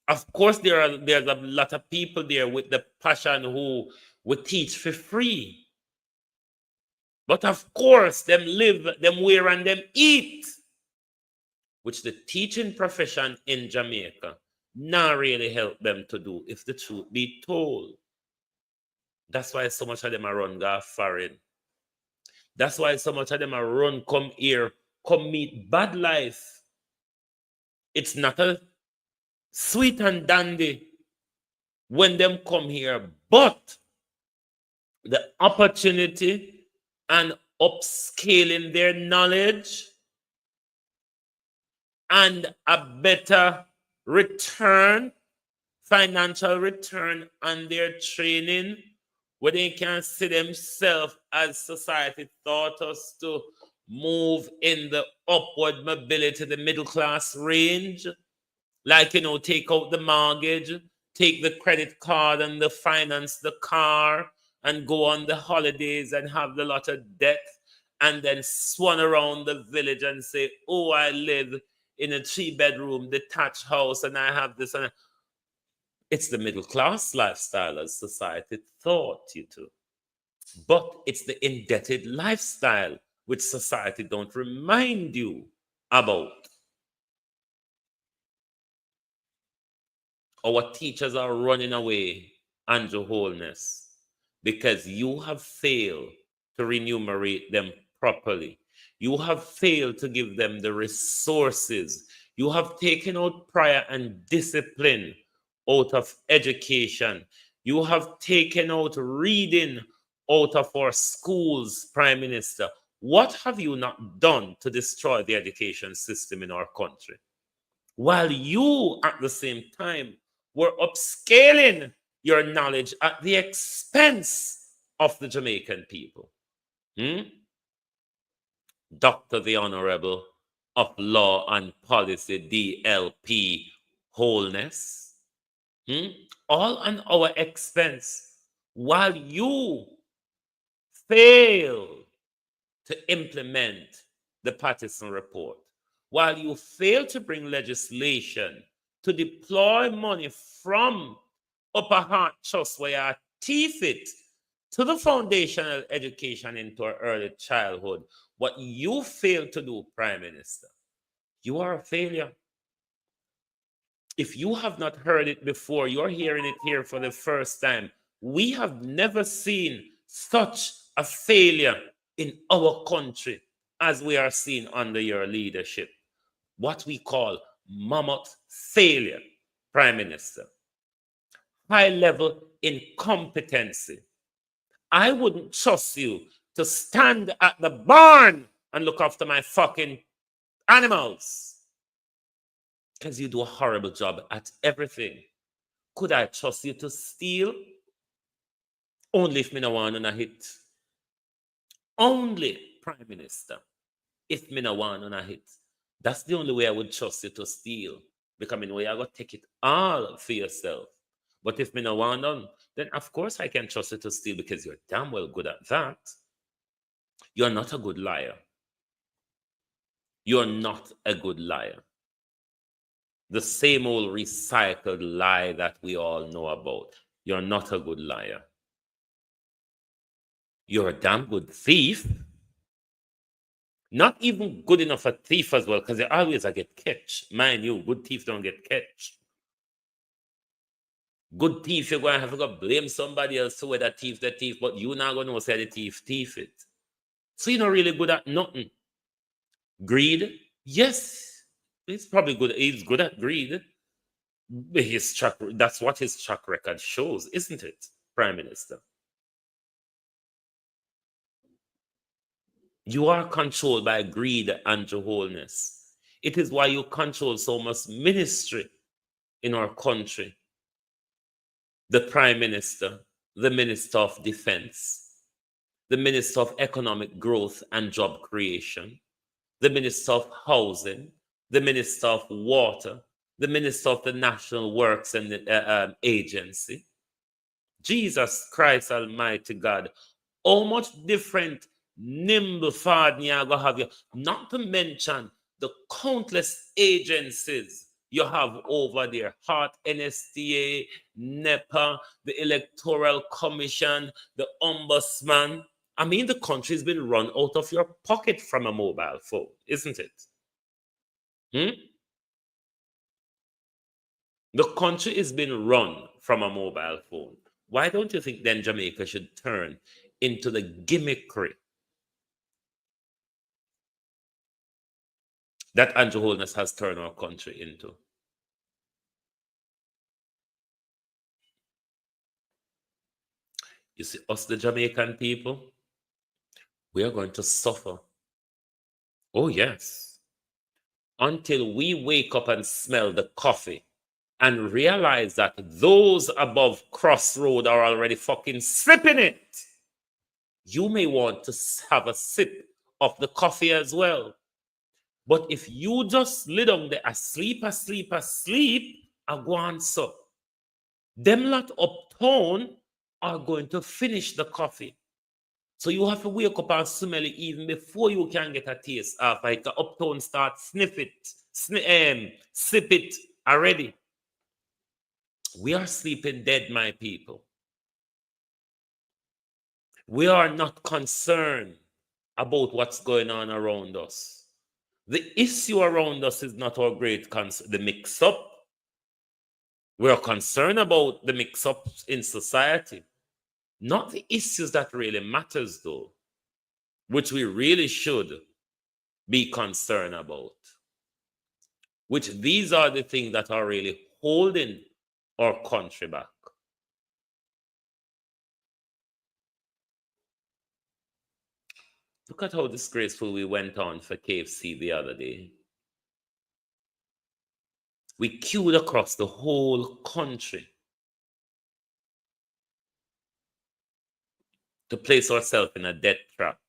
S4: Of course, there's a lot of people there with the passion who would teach for free. But of course, them live, them wear, and them eat. Which the teaching profession in Jamaica not really help them to do, if the truth be told. That's why so much of them are run go foreign. That's why so much of them are run come here, come meet bad life. It's not a sweet and dandy when them come here, but the opportunity and upscaling their knowledge and a better return, financial return on their training, where they can see themselves as society taught us to move in the upward mobility, the middle class range, like, take out the mortgage, take the credit card and the finance the car and go on the holidays and have the lot of debt and then swan around the village and say, oh, I live in a 3-bedroom detached house and I have this. And it's the middle class lifestyle as society taught you to. But it's the indebted lifestyle which society don't remind you about. Our teachers are running away, Andrew Holness, because you have failed to remunerate them properly. You have failed to give them the resources. You have taken out prayer and discipline out of education. You have taken out reading out of our schools, Prime Minister. What have you not done to destroy the education system in our country? While you, at the same time, were upscaling your knowledge at the expense of the Jamaican people. Dr. the Honorable of Law and Policy, DLP Holness. All on our expense, while you fail to implement the Patterson Report, while you fail to bring legislation to deploy money from Upper Heart Trust, where you teeth it to the foundational education into our early childhood. What you fail to do, Prime Minister, you are a failure. If you have not heard it before, you're hearing it here for the first time. We have never seen such a failure in our country as we are seeing under your leadership. What we call mammoth failure, Prime Minister. High-level incompetency. I wouldn't trust you to stand at the barn and look after my fucking animals, because you do a horrible job at everything. Could I trust you to steal? Only if me no want on a hit. Only, Prime Minister, if me no want on a hit. That's the only way I would trust you to steal. Because I way I got to take it all for yourself. But if me no want on, then of course I can trust you to steal, because you're damn well good at that. You're not a good liar. You're not a good liar. The same old recycled lie that we all know about. You're not a good liar. You're a damn good thief. Not even good enough a thief as well, because they always get catch. Mind you, good thief don't get catch. Good thief, you're going to have to go blame somebody else to whether thief the thief, but you're not going to know say the thief it. So you're not really good at nothing. Greed? Yes. He's probably good. He's good at greed. That's what his track record shows, isn't it, Prime Minister? You are controlled by greed and Holness. It is why you control so much ministry in our country. The Prime Minister, the Minister of Defense, the Minister of Economic Growth and Job Creation, the Minister of Housing, the Minister of Water, the Minister of the National Works and Agency. Jesus Christ Almighty God, how much different nimble fad you go have you, not to mention the countless agencies you have over there, Heart, NSTA, NEPA, the Electoral Commission, the Ombudsman. I mean, the country's been run out of your pocket from a mobile phone, isn't it? The country is being run from a mobile phone. Why don't you think then Jamaica should turn into the gimmickry that Andrew Holness has turned our country into? You see, us, the Jamaican people, we are going to suffer. Oh, yes. Until we wake up and smell the coffee and realize that those above Crossroad are already fucking sipping it. You may want to have a sip of the coffee as well. But if you just lay down there asleep, I go on so. Them lot uptown are going to finish the coffee. So you have to wake up and smell it even before you can get a taste of it. The uptown start sip it already. We are sleeping dead, my people. We are not concerned about what's going on around us. The issue around us is not our great concern, the mix-up. We are concerned about the mix-ups in society, not the issues that really matters, though, which we really should be concerned about. Which these are the things that are really holding our country back. Look at how disgraceful we went on for KFC the other day. We queued across the whole country to place ourselves in a death trap.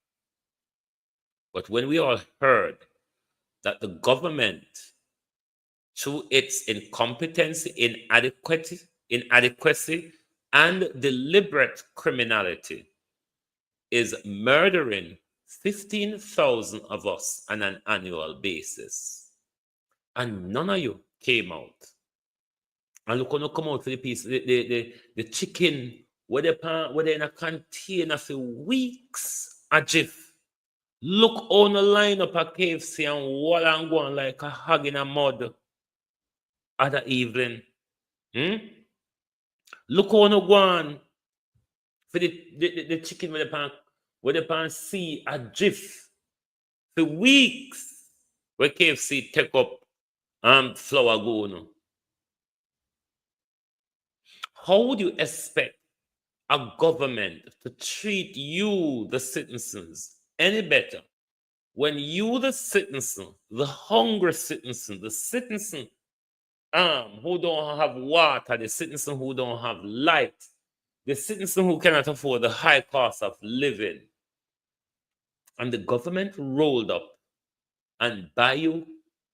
S4: But when we all heard that the government, through its incompetence, inadequacy, and deliberate criminality, is murdering 15,000 of us on an annual basis, and none of you came out. And look on come out for the piece, the chicken, where they in a container for weeks, a jiff. Look on the line up at KFC and wall and go on like a hog in a mud other evening. Look on the one for the chicken where the pan see a jiff for weeks where KFC take up flour go no. How would you expect a government to treat you, the citizens, any better when you, the citizen, the hungry citizen, the citizen who don't have water, the citizen who don't have light, the citizen who cannot afford the high cost of living, and the government rolled up and buy you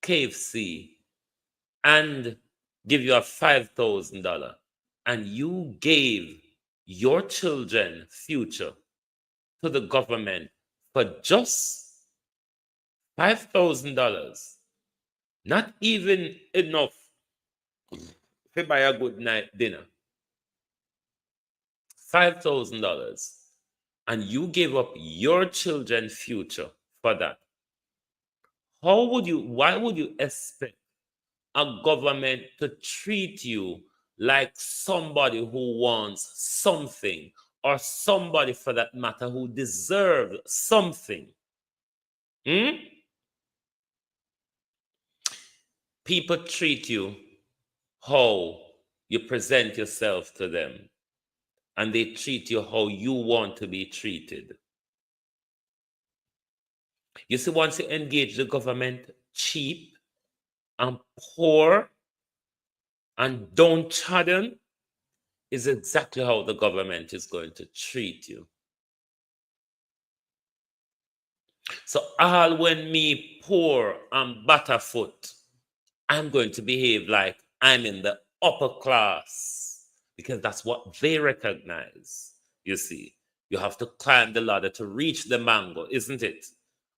S4: KFC and give you a $5,000, and you gave your children future to the government for just $5,000, not even enough to buy a good night dinner. $5,000, and you gave up your children's future for that. Why would you expect a government to treat you like somebody who wants something, or somebody for that matter who deserves something? People treat you how you present yourself to them, and they treat you how you want to be treated. You see, once you engage the government cheap and poor and downtrodden, is exactly how the government is going to treat you. So all when me poor and batterfoot, I'm going to behave like I'm in the upper class, because that's what they recognize. You see, you have to climb the ladder to reach the mango, isn't it?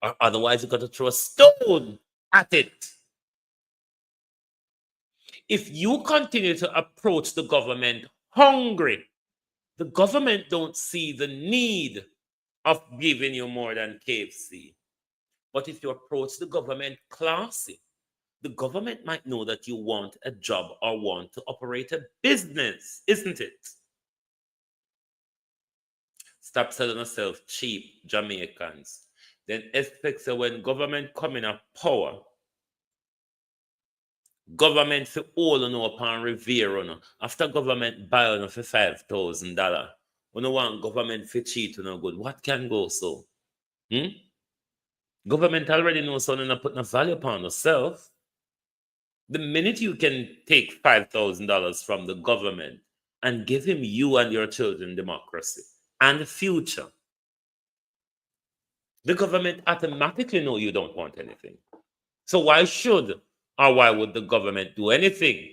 S4: Or otherwise you got to throw a stone at it. If you continue to approach the government hungry, the government don't see the need of giving you more than KFC. But if you approach the government classy, the government might know that you want a job or want to operate a business, isn't it? Stop selling yourself cheap, Jamaicans. Then expect that when government come in a power, government for all you know upon revere you know. After government buy you know, for $5,000, you know want government for cheat you know good. What can go so? Government already knows so not put no value upon yourself. The minute you can take $5,000 from the government and give him you and your children democracy and the future, the government automatically know you don't want anything. So why should or why would the government do anything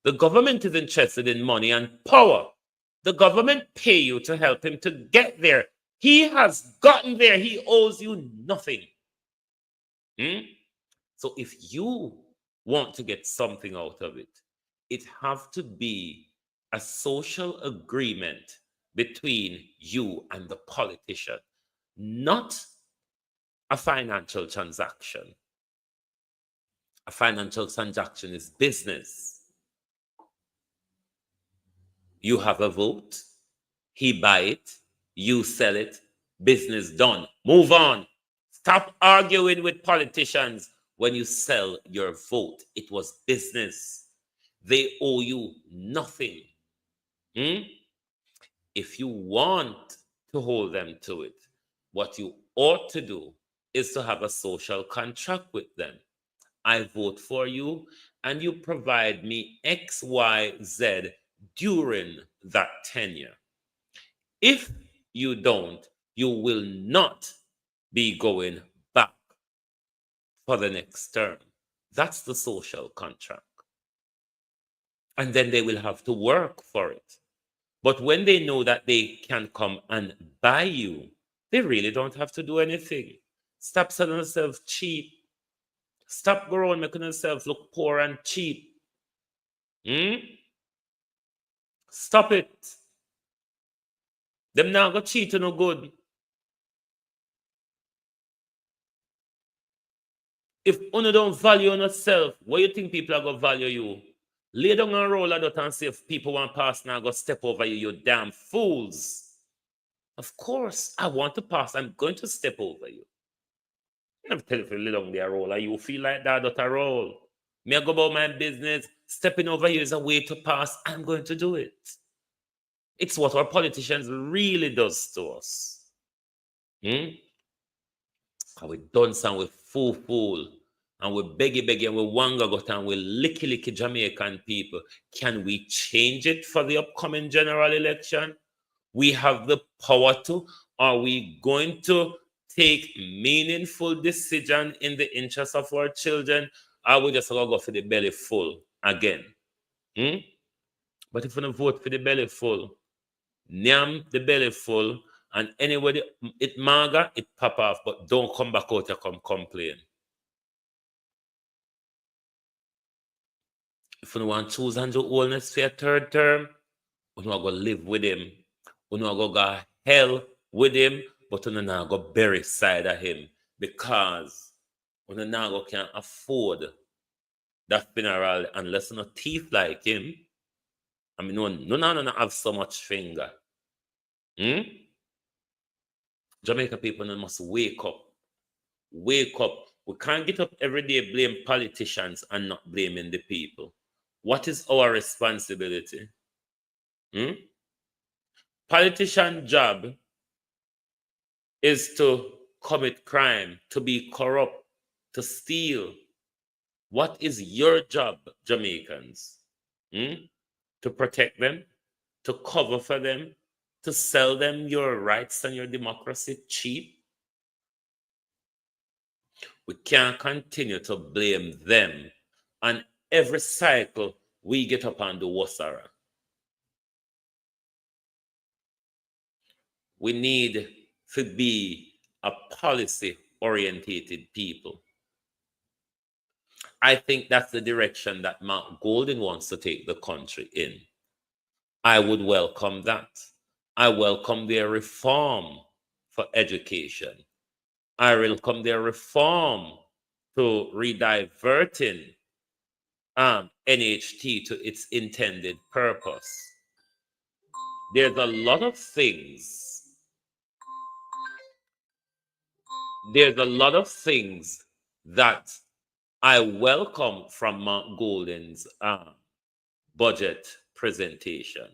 S4: The government is interested in money and power. The government pay you to help him to get there. He has gotten there. He owes you nothing. So if you want to get something out of it, it have to be a social agreement between you and the politician, not a financial transaction. A financial transaction is business. You have a vote, he buy it, you sell it, business done. Move on. Stop arguing with politicians when you sell your vote. It was business. They owe you nothing. If you want to hold them to it, what you ought to do is to have a social contract with them. I vote for you and you provide me X, Y, Z during that tenure. If you don't, you will not be going back for the next term. That's the social contract. And then they will have to work for it. But when they know that they can come and buy you, they really don't have to do anything. Stop selling yourself cheap. Stop growing, making yourself look poor and cheap. Stop it. Them now go cheat no good. If you don't value yourself, what you think people are going to value you? Lay down and roll out and see if people want to pass now, go step over you, you damn fools. Of course, I want to pass. I'm going to step over you. I'm telling you, lay down there, roll. You feel like that, not a roll. Me, I go about my business. Stepping over you is a way to pass. I'm going to do it. It's what our politicians really does to us. And we dance and we fool. And we beggy and we wanga got and we licky Jamaican people. Can we change it for the upcoming general election? We have the power to. Are we going to take meaningful decision in the interest of our children? Or we just gonna go for the belly full again? But if we don't vote for the belly full, nyam the belly full, and anybody it maga, it pop off, but don't come back out to come complain. If you want to choose Andrew Holness for your third term, you are going to live with him. You are going to go hell with him, but you are not going to bury side of him because you are not going to afford that funeral unless you are not thief like him. I mean, no have so much finger. Jamaica people must wake up. Wake up. We can't get up every day, blame politicians and not blaming the people. What is our responsibility? Politician job is to commit crime, to be corrupt, to steal. What is your job, Jamaicans? To protect them, to cover for them, to sell them your rights and your democracy cheap? We can't continue to blame them. And every cycle, we get up and do Wasara. We need to be a policy-orientated people. I think that's the direction that Mark Golden wants to take the country in. I would welcome that. I welcome their reform for education. I welcome their reform to rediverting NHT to its intended purpose. There's a lot of things. There's a lot of things that I welcome from Mark Golden's budget presentation.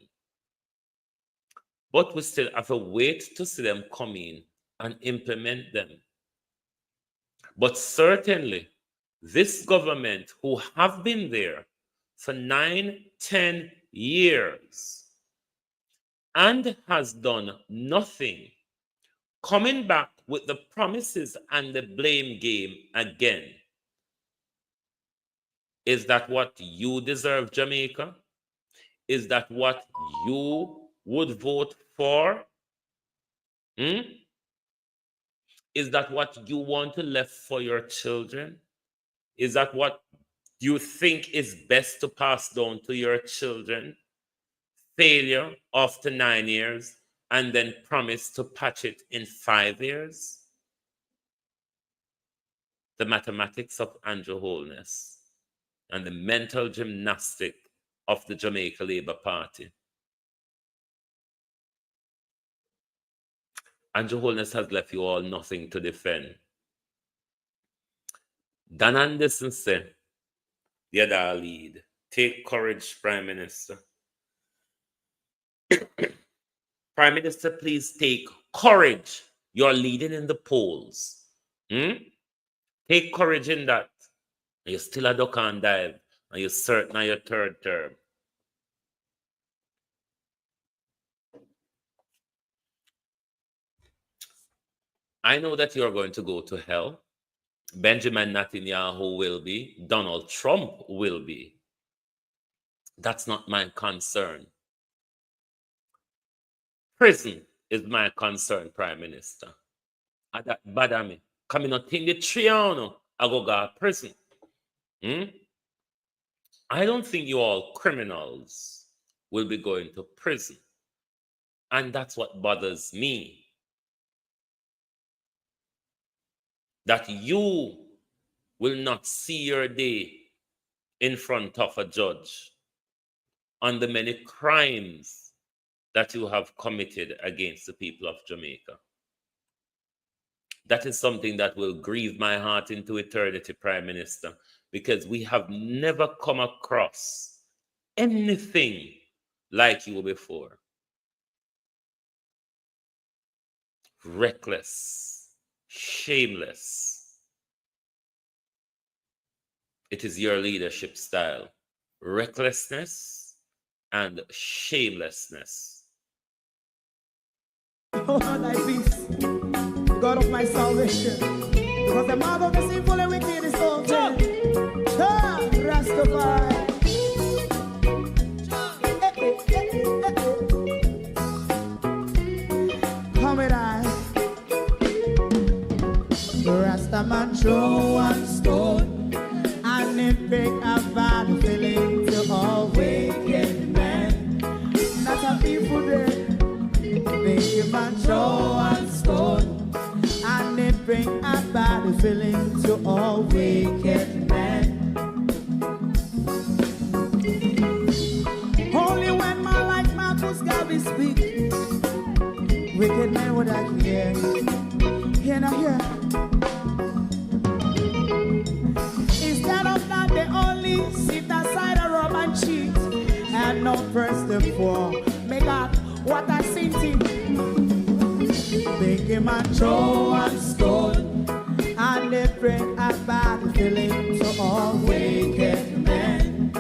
S4: But we still have to wait to see them come in and implement them. But certainly, this government who have been there for 9-10 years and has done nothing, coming back with the promises and the blame game again, Is that what you deserve, Jamaica? Is that what you would vote for? Is that what you want to leave for your children? Is that what you think is best to pass down to your children? Failure after 9 years and then promise to patch it in 5 years? The mathematics of Andrew Holness and the mental gymnastic of the Jamaica Labour Party. Andrew Holness has left you all nothing to defend. Dan Anderson said, the other lead, take courage, Prime Minister. Prime Minister, please take courage. You're leading in the polls. Take courage in that. And you're still a duck and dive. And you're certain of your third term. I know that you're going to go to hell. Benjamin Netanyahu will be. Donald Trump will be. That's not my concern. Prison is my concern, Prime Minister. That bother me. Coming out in the triano, I go to prison. I don't think you all criminals will be going to prison. And that's what bothers me. That you will not see your day in front of a judge on the many crimes that you have committed against the people of Jamaica. That is something that will grieve my heart into eternity, Prime Minister, because we have never come across anything like you before. Reckless, shameless. It is your leadership style. Recklessness and shamelessness.
S2: Oh, thy peace, God of my salvation. Because the mouth of the sinful and wicked is open. Rastafari. Come with I. Rastaman throw one stone, and it bring a bad feeling to all wicked men. Not a people there. Make him a throw one stone, and it bring a bad feeling to all wicked men. Only when man like Marcus Garvey speak, wicked men would I hear. Hear now hear. Instead of that, they only sit aside and rob and cheat, and not press the floor. Make up what I seen him. Make him a throw and stone, and they bring a bad feeling to all wicked men.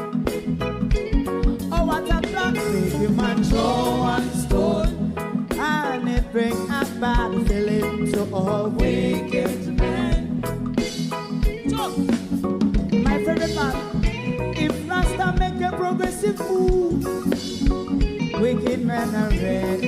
S2: Oh, what a plan! Make him a throw and stone, and they bring a bad feeling to all wicked men. So, my favorite part, if Rasta make a progressive move, wicked men are red.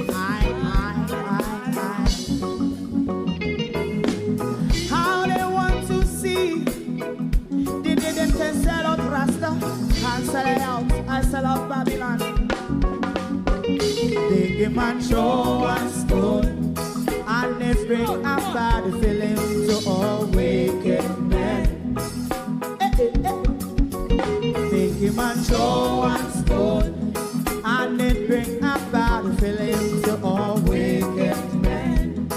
S2: How they want to see the day them can sell out Rasta and sell it out. I sell out Babylon. They give man show and stone, and they bring a bad feeling to all wicked men. They give man show and stone, and it bring a bad feeling to all wicked men.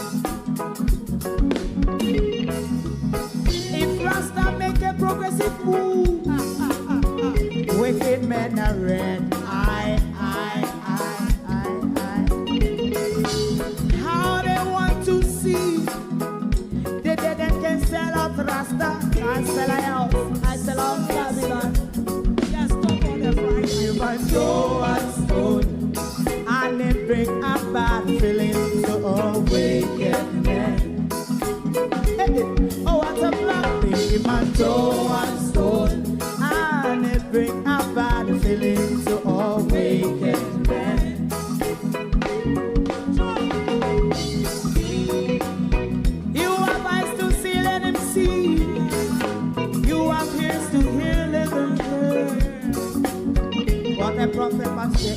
S2: If Rasta make a progressive move, wicked men are red. How they want to see the dead and can sell out Rasta and sell out. I sell out Babylon. Just talk on the Friday. You might go and stone, and it bring a bad feeling to all wicked men. Oh, what a black thing, man, go and stone, and from them and say,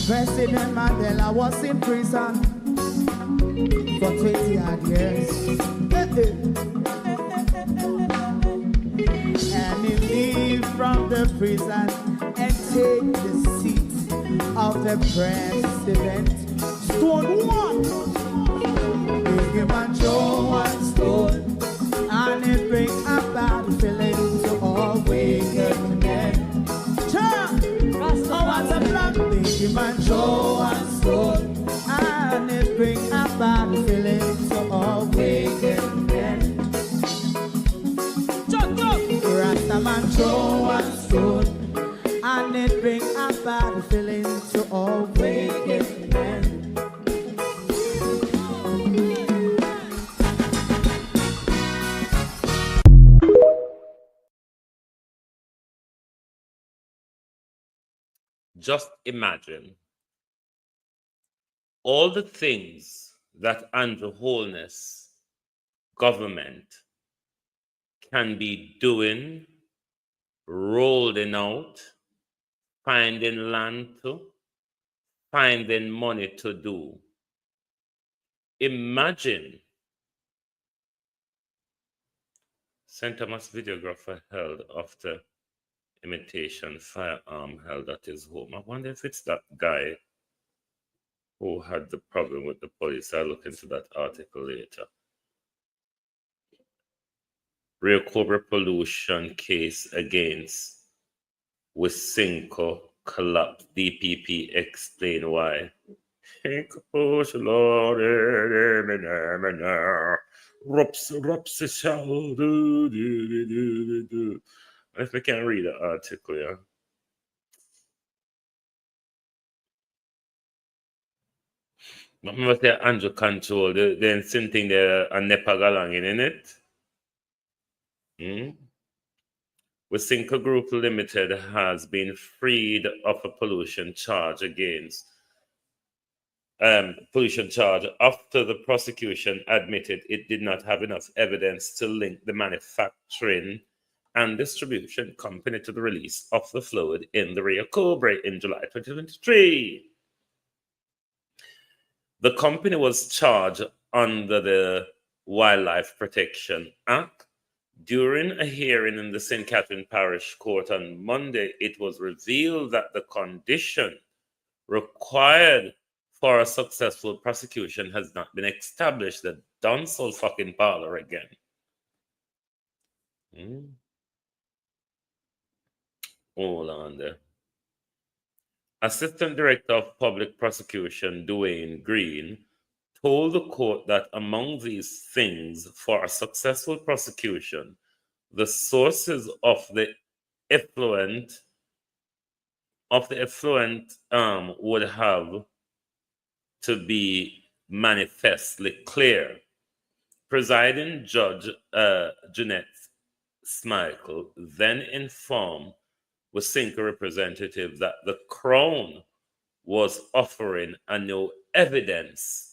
S2: President Mandela was in prison for 20 odd years. And he leave from the prison and take the seat of the president. Stone one, big him and Joe one stone, and it bring a bad feeling to all wicked men. Oh, what's a black big him and Joe one stone, and it bring a bad feeling to all wicked men. Rastaman Joe one stone, and it bring a bad feeling to all wicked men.
S4: Just imagine all the things that under Holness government can be doing, rolling out, finding land to, finding money to do. Imagine St. Thomas videographer held after imitation firearm held at his home. I wonder if it's that guy who had the problem with the police. I'll look into that article later. Real Cobra pollution case against Wisynco collapse. DPP explain why. If we can read the article, yeah. But remember say Andrew control, the same thing there and Nepa galang in it. Wisynco Group Limited has been freed of a pollution charge after the prosecution admitted it did not have enough evidence to link the manufacturing and distribution company to the release of the fluid in the Rio Cobre in July 2023. The company was charged under the Wildlife Protection Act. During a hearing in the St. Catherine Parish Court on Monday, it was revealed that the condition required for a successful prosecution has not been established. The dancehall fucking parlor again. Hold on there. Assistant Director of Public Prosecution Dwayne Green told the court that among these things for a successful prosecution, the sources of the effluent would have to be manifestly clear. Presiding Judge Jeanette Smichael then informed Wisynco representative that the Crown was offering a no evidence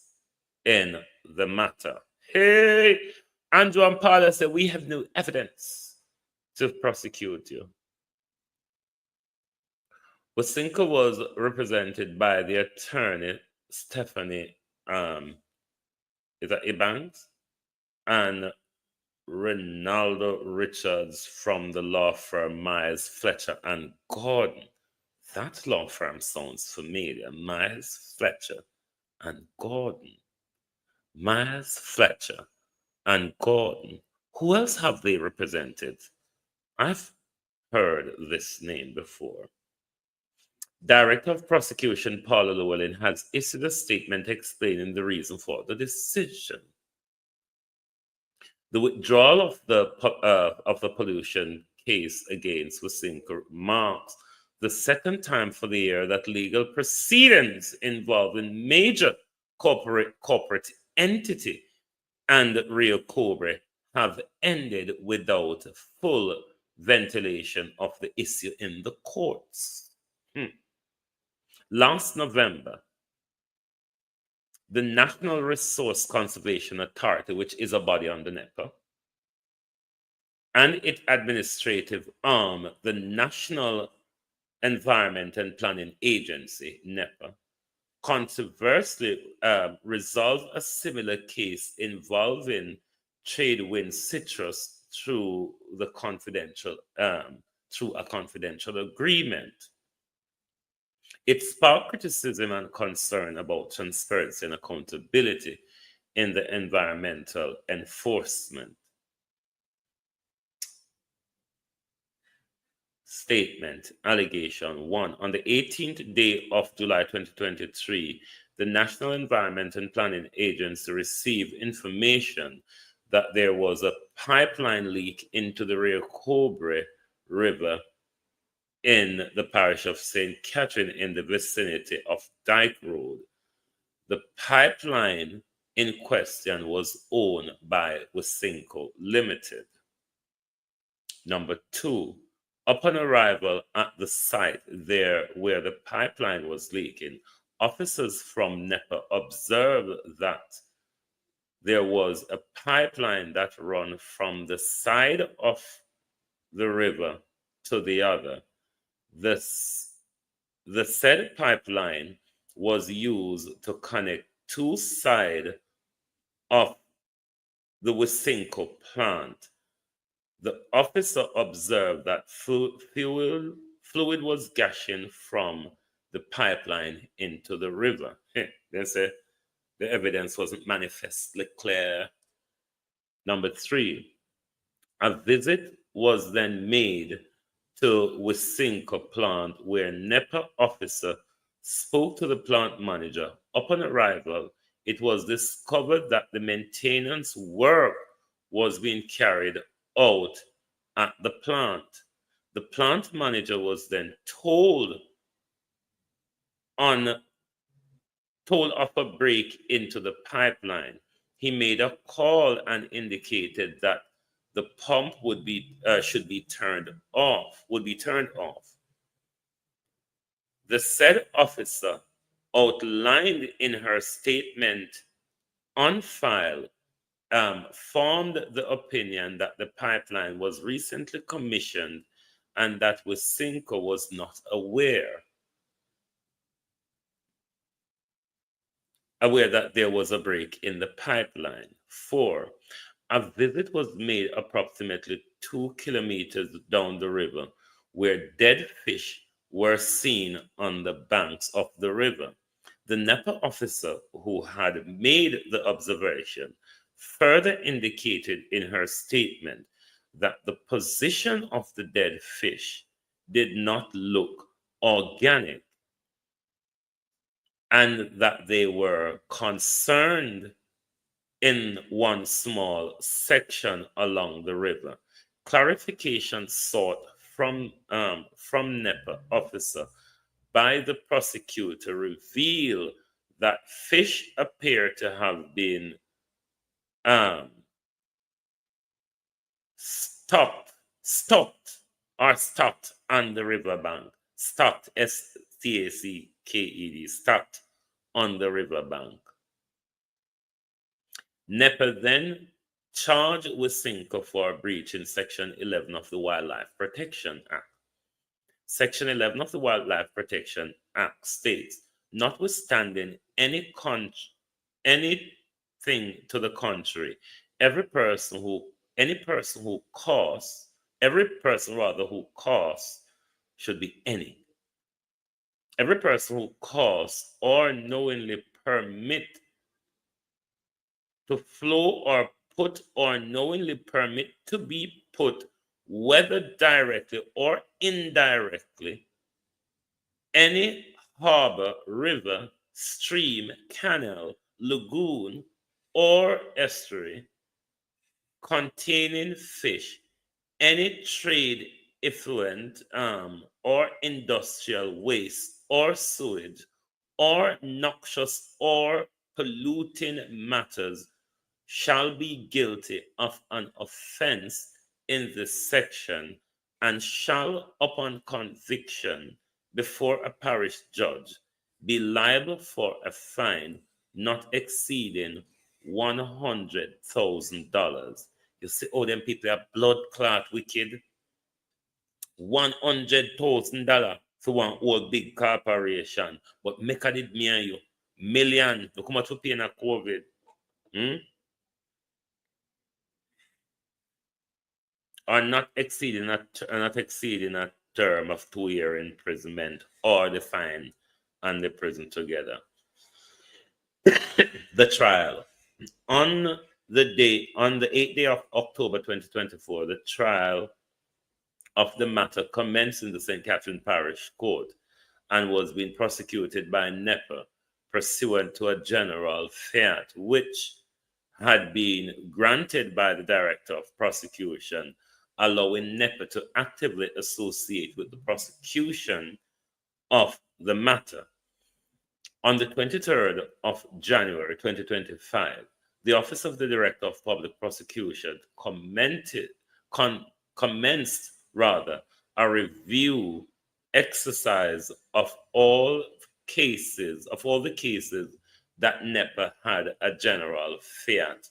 S4: in the matter. Hey, Andrew and Paula said, we have no evidence to prosecute you. Wisynco was represented by the attorney Stephanie Ebanks and Ronaldo Richards from the law firm Myers, Fletcher and Gordon. That law firm sounds familiar. Myers, Fletcher and Gordon. Myers, Fletcher and Gordon. Who else have they represented? I've heard this name before. Director of Prosecution Paula Llewellyn has issued a statement explaining the reason for the decision. The withdrawal of the pollution case against Wisynco marks the second time for the year that legal proceedings involving major corporate entity and Rio Cobre have ended without full ventilation of the issue in the courts. Last November, the National Resource Conservation Authority, which is a body under NEPA, and its administrative arm, the National Environment and Planning Agency, NEPA, controversially resolved a similar case involving Tradewind Citrus through a confidential agreement. It sparked criticism and concern about transparency and accountability in the environmental enforcement. Statement, allegation 1. On the 18th day of July 2023, the National Environment and Planning Agency received information that there was a pipeline leak into the Rio Cobre River in the parish of St. Catherine in the vicinity of Dyke Road. The pipeline in question was owned by Wasinco Limited. Number 2, upon arrival at the site there where the pipeline was leaking, officers from NEPA observed that there was a pipeline that ran from the side of the river to the other. The said pipeline was used to connect two sides of the Wasinco plant. The officer observed that fluid was gushing from the pipeline into the river. They say the evidence wasn't manifestly clear. Number 3, a visit was then made to Wasinco plant where NEPA officer spoke to the plant manager. Upon arrival, it was discovered that the maintenance work was being carried out at the plant. The plant manager was then told of a break into the pipeline. He made a call and indicated that the pump would be turned off. The said officer outlined in her statement on file formed the opinion that the pipeline was recently commissioned and that Wasinco was not aware that there was a break in the pipeline. 4, a visit was made approximately 2 kilometers down the river where dead fish were seen on the banks of the river. The NEPA officer who had made the observation further indicated in her statement that the position of the dead fish did not look organic and that they were concerned in one small section along the river. Clarification sought from NEPA officer by the prosecutor reveal that fish appear to have been stocked on the riverbank. Stocked, S-T-A-C-K-E-D, stocked on the riverbank. NEPA then charged Wasinco for a breach in Section 11 of the Wildlife Protection Act. Section 11 of the Wildlife Protection Act states, notwithstanding anything to the contrary, every person who cause or knowingly permit to flow or put or knowingly permit to be put, whether directly or indirectly, any harbor, river, stream, canal, lagoon, or estuary containing fish, any trade effluent or industrial waste or sewage or noxious or polluting matters shall be guilty of an offense in this section and shall, upon conviction before a parish judge, be liable for a fine not exceeding $100,000. You see, all them people are blood clot wicked. $100,000 for one old big corporation. But make a did me and you million. Look how much we pay in a COVID. Are not exceeding a term of 2-year imprisonment or the fine and the prison together. The trial. On the 8th day of October 2024, the trial of the matter commenced in the St. Catherine Parish Court and was being prosecuted by NEPA pursuant to a general fiat, which had been granted by the Director of Prosecution, allowing NEPA to actively associate with the prosecution of the matter. On the 23rd of January 2025, the Office of the Director of Public Prosecution commenced a review exercise of all the cases that NEPA had a general fiat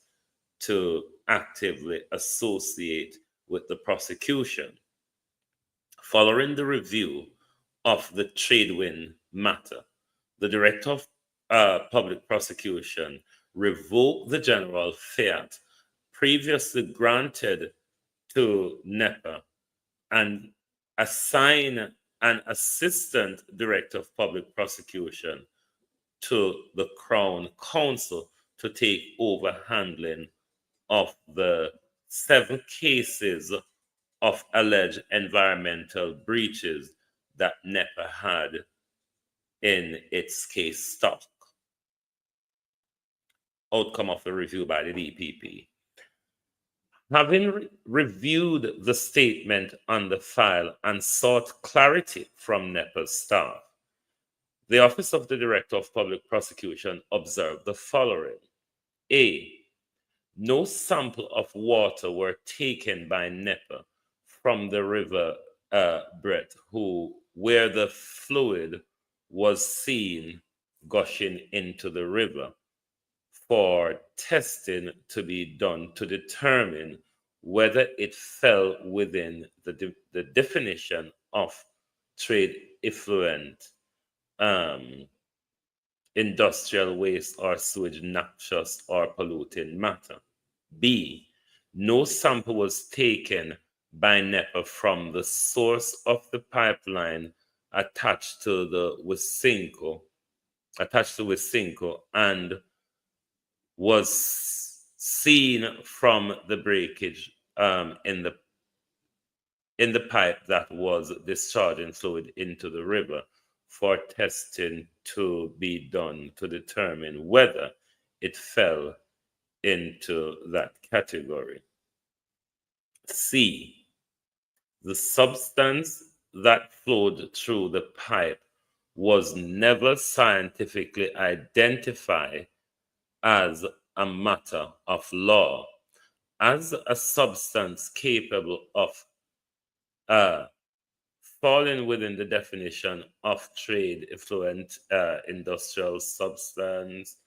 S4: to actively associate with the prosecution. Following the review of the Tradewind matter, the Director of Public Prosecution revoked the general fiat previously granted to NEPA and assigned an Assistant Director of Public Prosecution to the Crown Counsel to take over handling of the 7 cases of alleged environmental breaches that NEPA had in its case stock. Outcome of the review by the DPP. Having reviewed the statement on the file and sought clarity from NEPA's staff, the Office of the Director of Public Prosecution observed the following. A. No sample of water were taken by NEPA from the river Brett, where the fluid was seen gushing into the river, for testing to be done to determine whether it fell within the definition of trade effluent, industrial waste or sewage, noxious or polluting matter. B. No sample was taken by NEPA from the source of the pipeline attached to Wisynco and was seen from the breakage in the pipe that was discharging fluid into the river, for testing to be done to determine whether it fell into that category. C. The substance that flowed through the pipe was never scientifically identified as a matter of law as a substance capable of falling within the definition of trade effluent, industrial substance,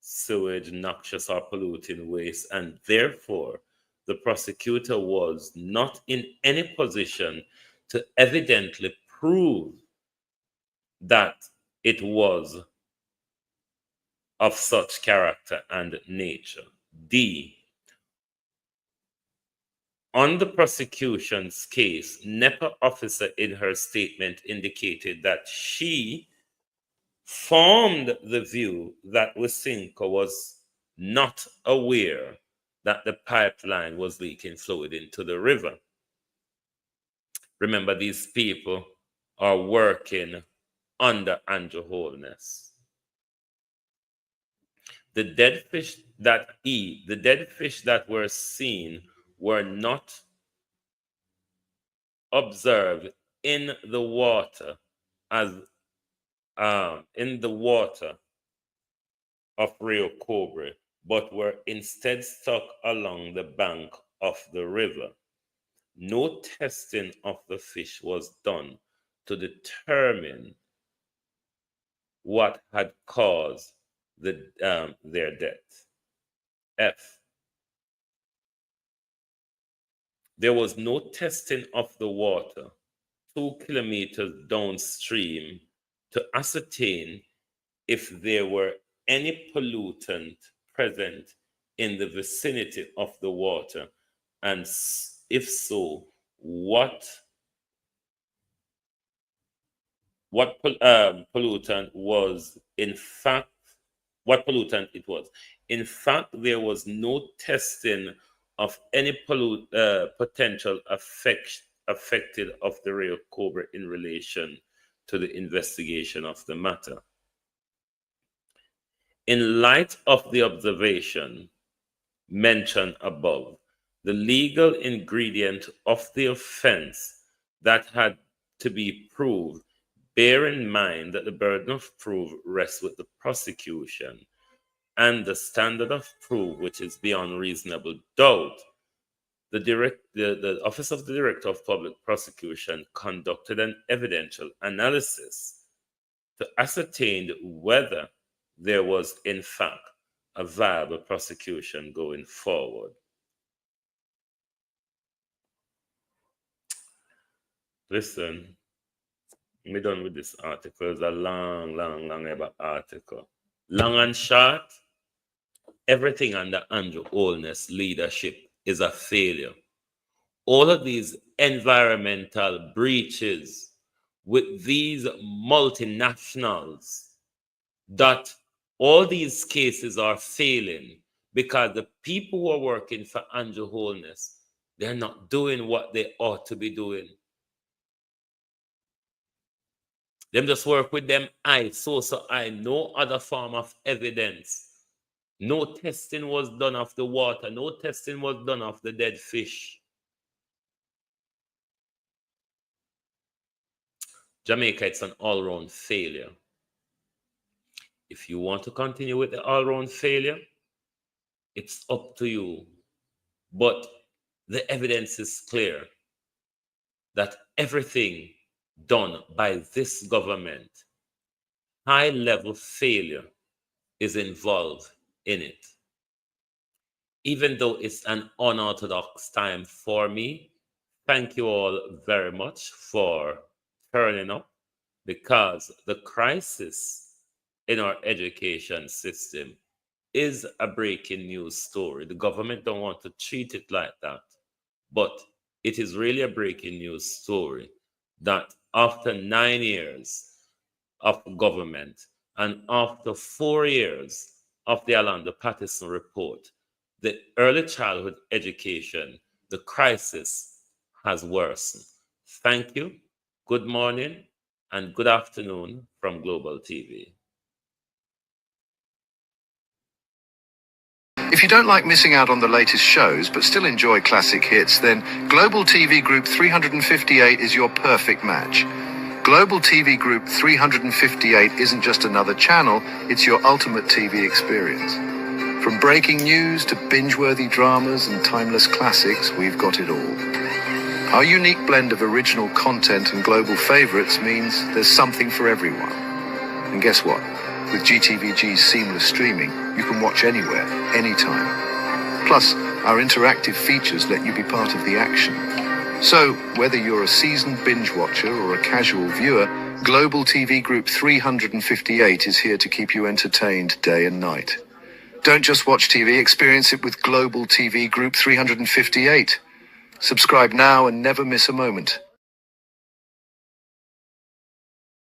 S4: sewage, noxious or polluting waste, and therefore the prosecutor was not in any position to evidently prove that it was of such character and nature. D. On the prosecution's case, NEPA officer in her statement indicated that she formed the view that Wisynco was not aware that the pipeline was leaking fluid into the river. Remember, these people are working under Andrew Holness. The dead fish that were seen were not observed in the water of Rio Cobre, but were instead stuck along the bank of the river. No testing of the fish was done to determine what had caused their death. F. There was no testing of the water 2 kilometers downstream to ascertain if there were any pollutant present in the vicinity of the water, and if so, what pollutant was what pollutant it was. In fact, there was no testing of any potential affected of the Rio Cobra in relation to the investigation of the matter. In light of the observation mentioned above, the legal ingredient of the offense that had to be proved, bear in mind that the burden of proof rests with the prosecution, and the standard of proof, which is beyond reasonable doubt. The Office of the Director of Public Prosecution conducted an evidential analysis to ascertain whether there was, in fact, a viable prosecution going forward. Listen, I'm done with this article. It's a long article. Long and short, everything under Andrew Holness' leadership is a failure. All of these environmental breaches with these multinationals, that all these cases are failing because the people who are working for Andrew Holness, they're not doing what they ought to be doing. Them just work with them so no other form of evidence. No testing was done of the water. No testing was done of the dead fish. Jamaica, it's an all-round failure. If you want to continue with the all-round failure, it's up to you. But the evidence is clear that everything done by this government, high-level failure is involved in it. Even though it's an unorthodox time for me, thank you all very much for turning up, because the crisis in our education system is a breaking news story. The government don't want to treat it like that, but it is really a breaking news story that after 9 years of government and after 4 years of the Alanda Patterson report, the early childhood education, the crisis has worsened. Thank you. Good morning and good afternoon from Global TV.
S1: If you don't like missing out on the latest shows but still enjoy classic hits, then Global TV Group 358 is your perfect match. Global TV Group 358 isn't just another channel, it's your ultimate TV experience. From breaking news to binge-worthy dramas and timeless classics, we've got it all. Our unique blend of original content and global favorites means there's something for everyone. And guess what? With GTVG's seamless streaming, you can watch anywhere, anytime. Plus, our interactive features let you be part of the action. So, whether you're a seasoned binge watcher or a casual viewer, Global TV Group 358 is here to keep you entertained day and night. Don't just watch TV, experience it with Global TV Group 358. Subscribe now and never miss a moment.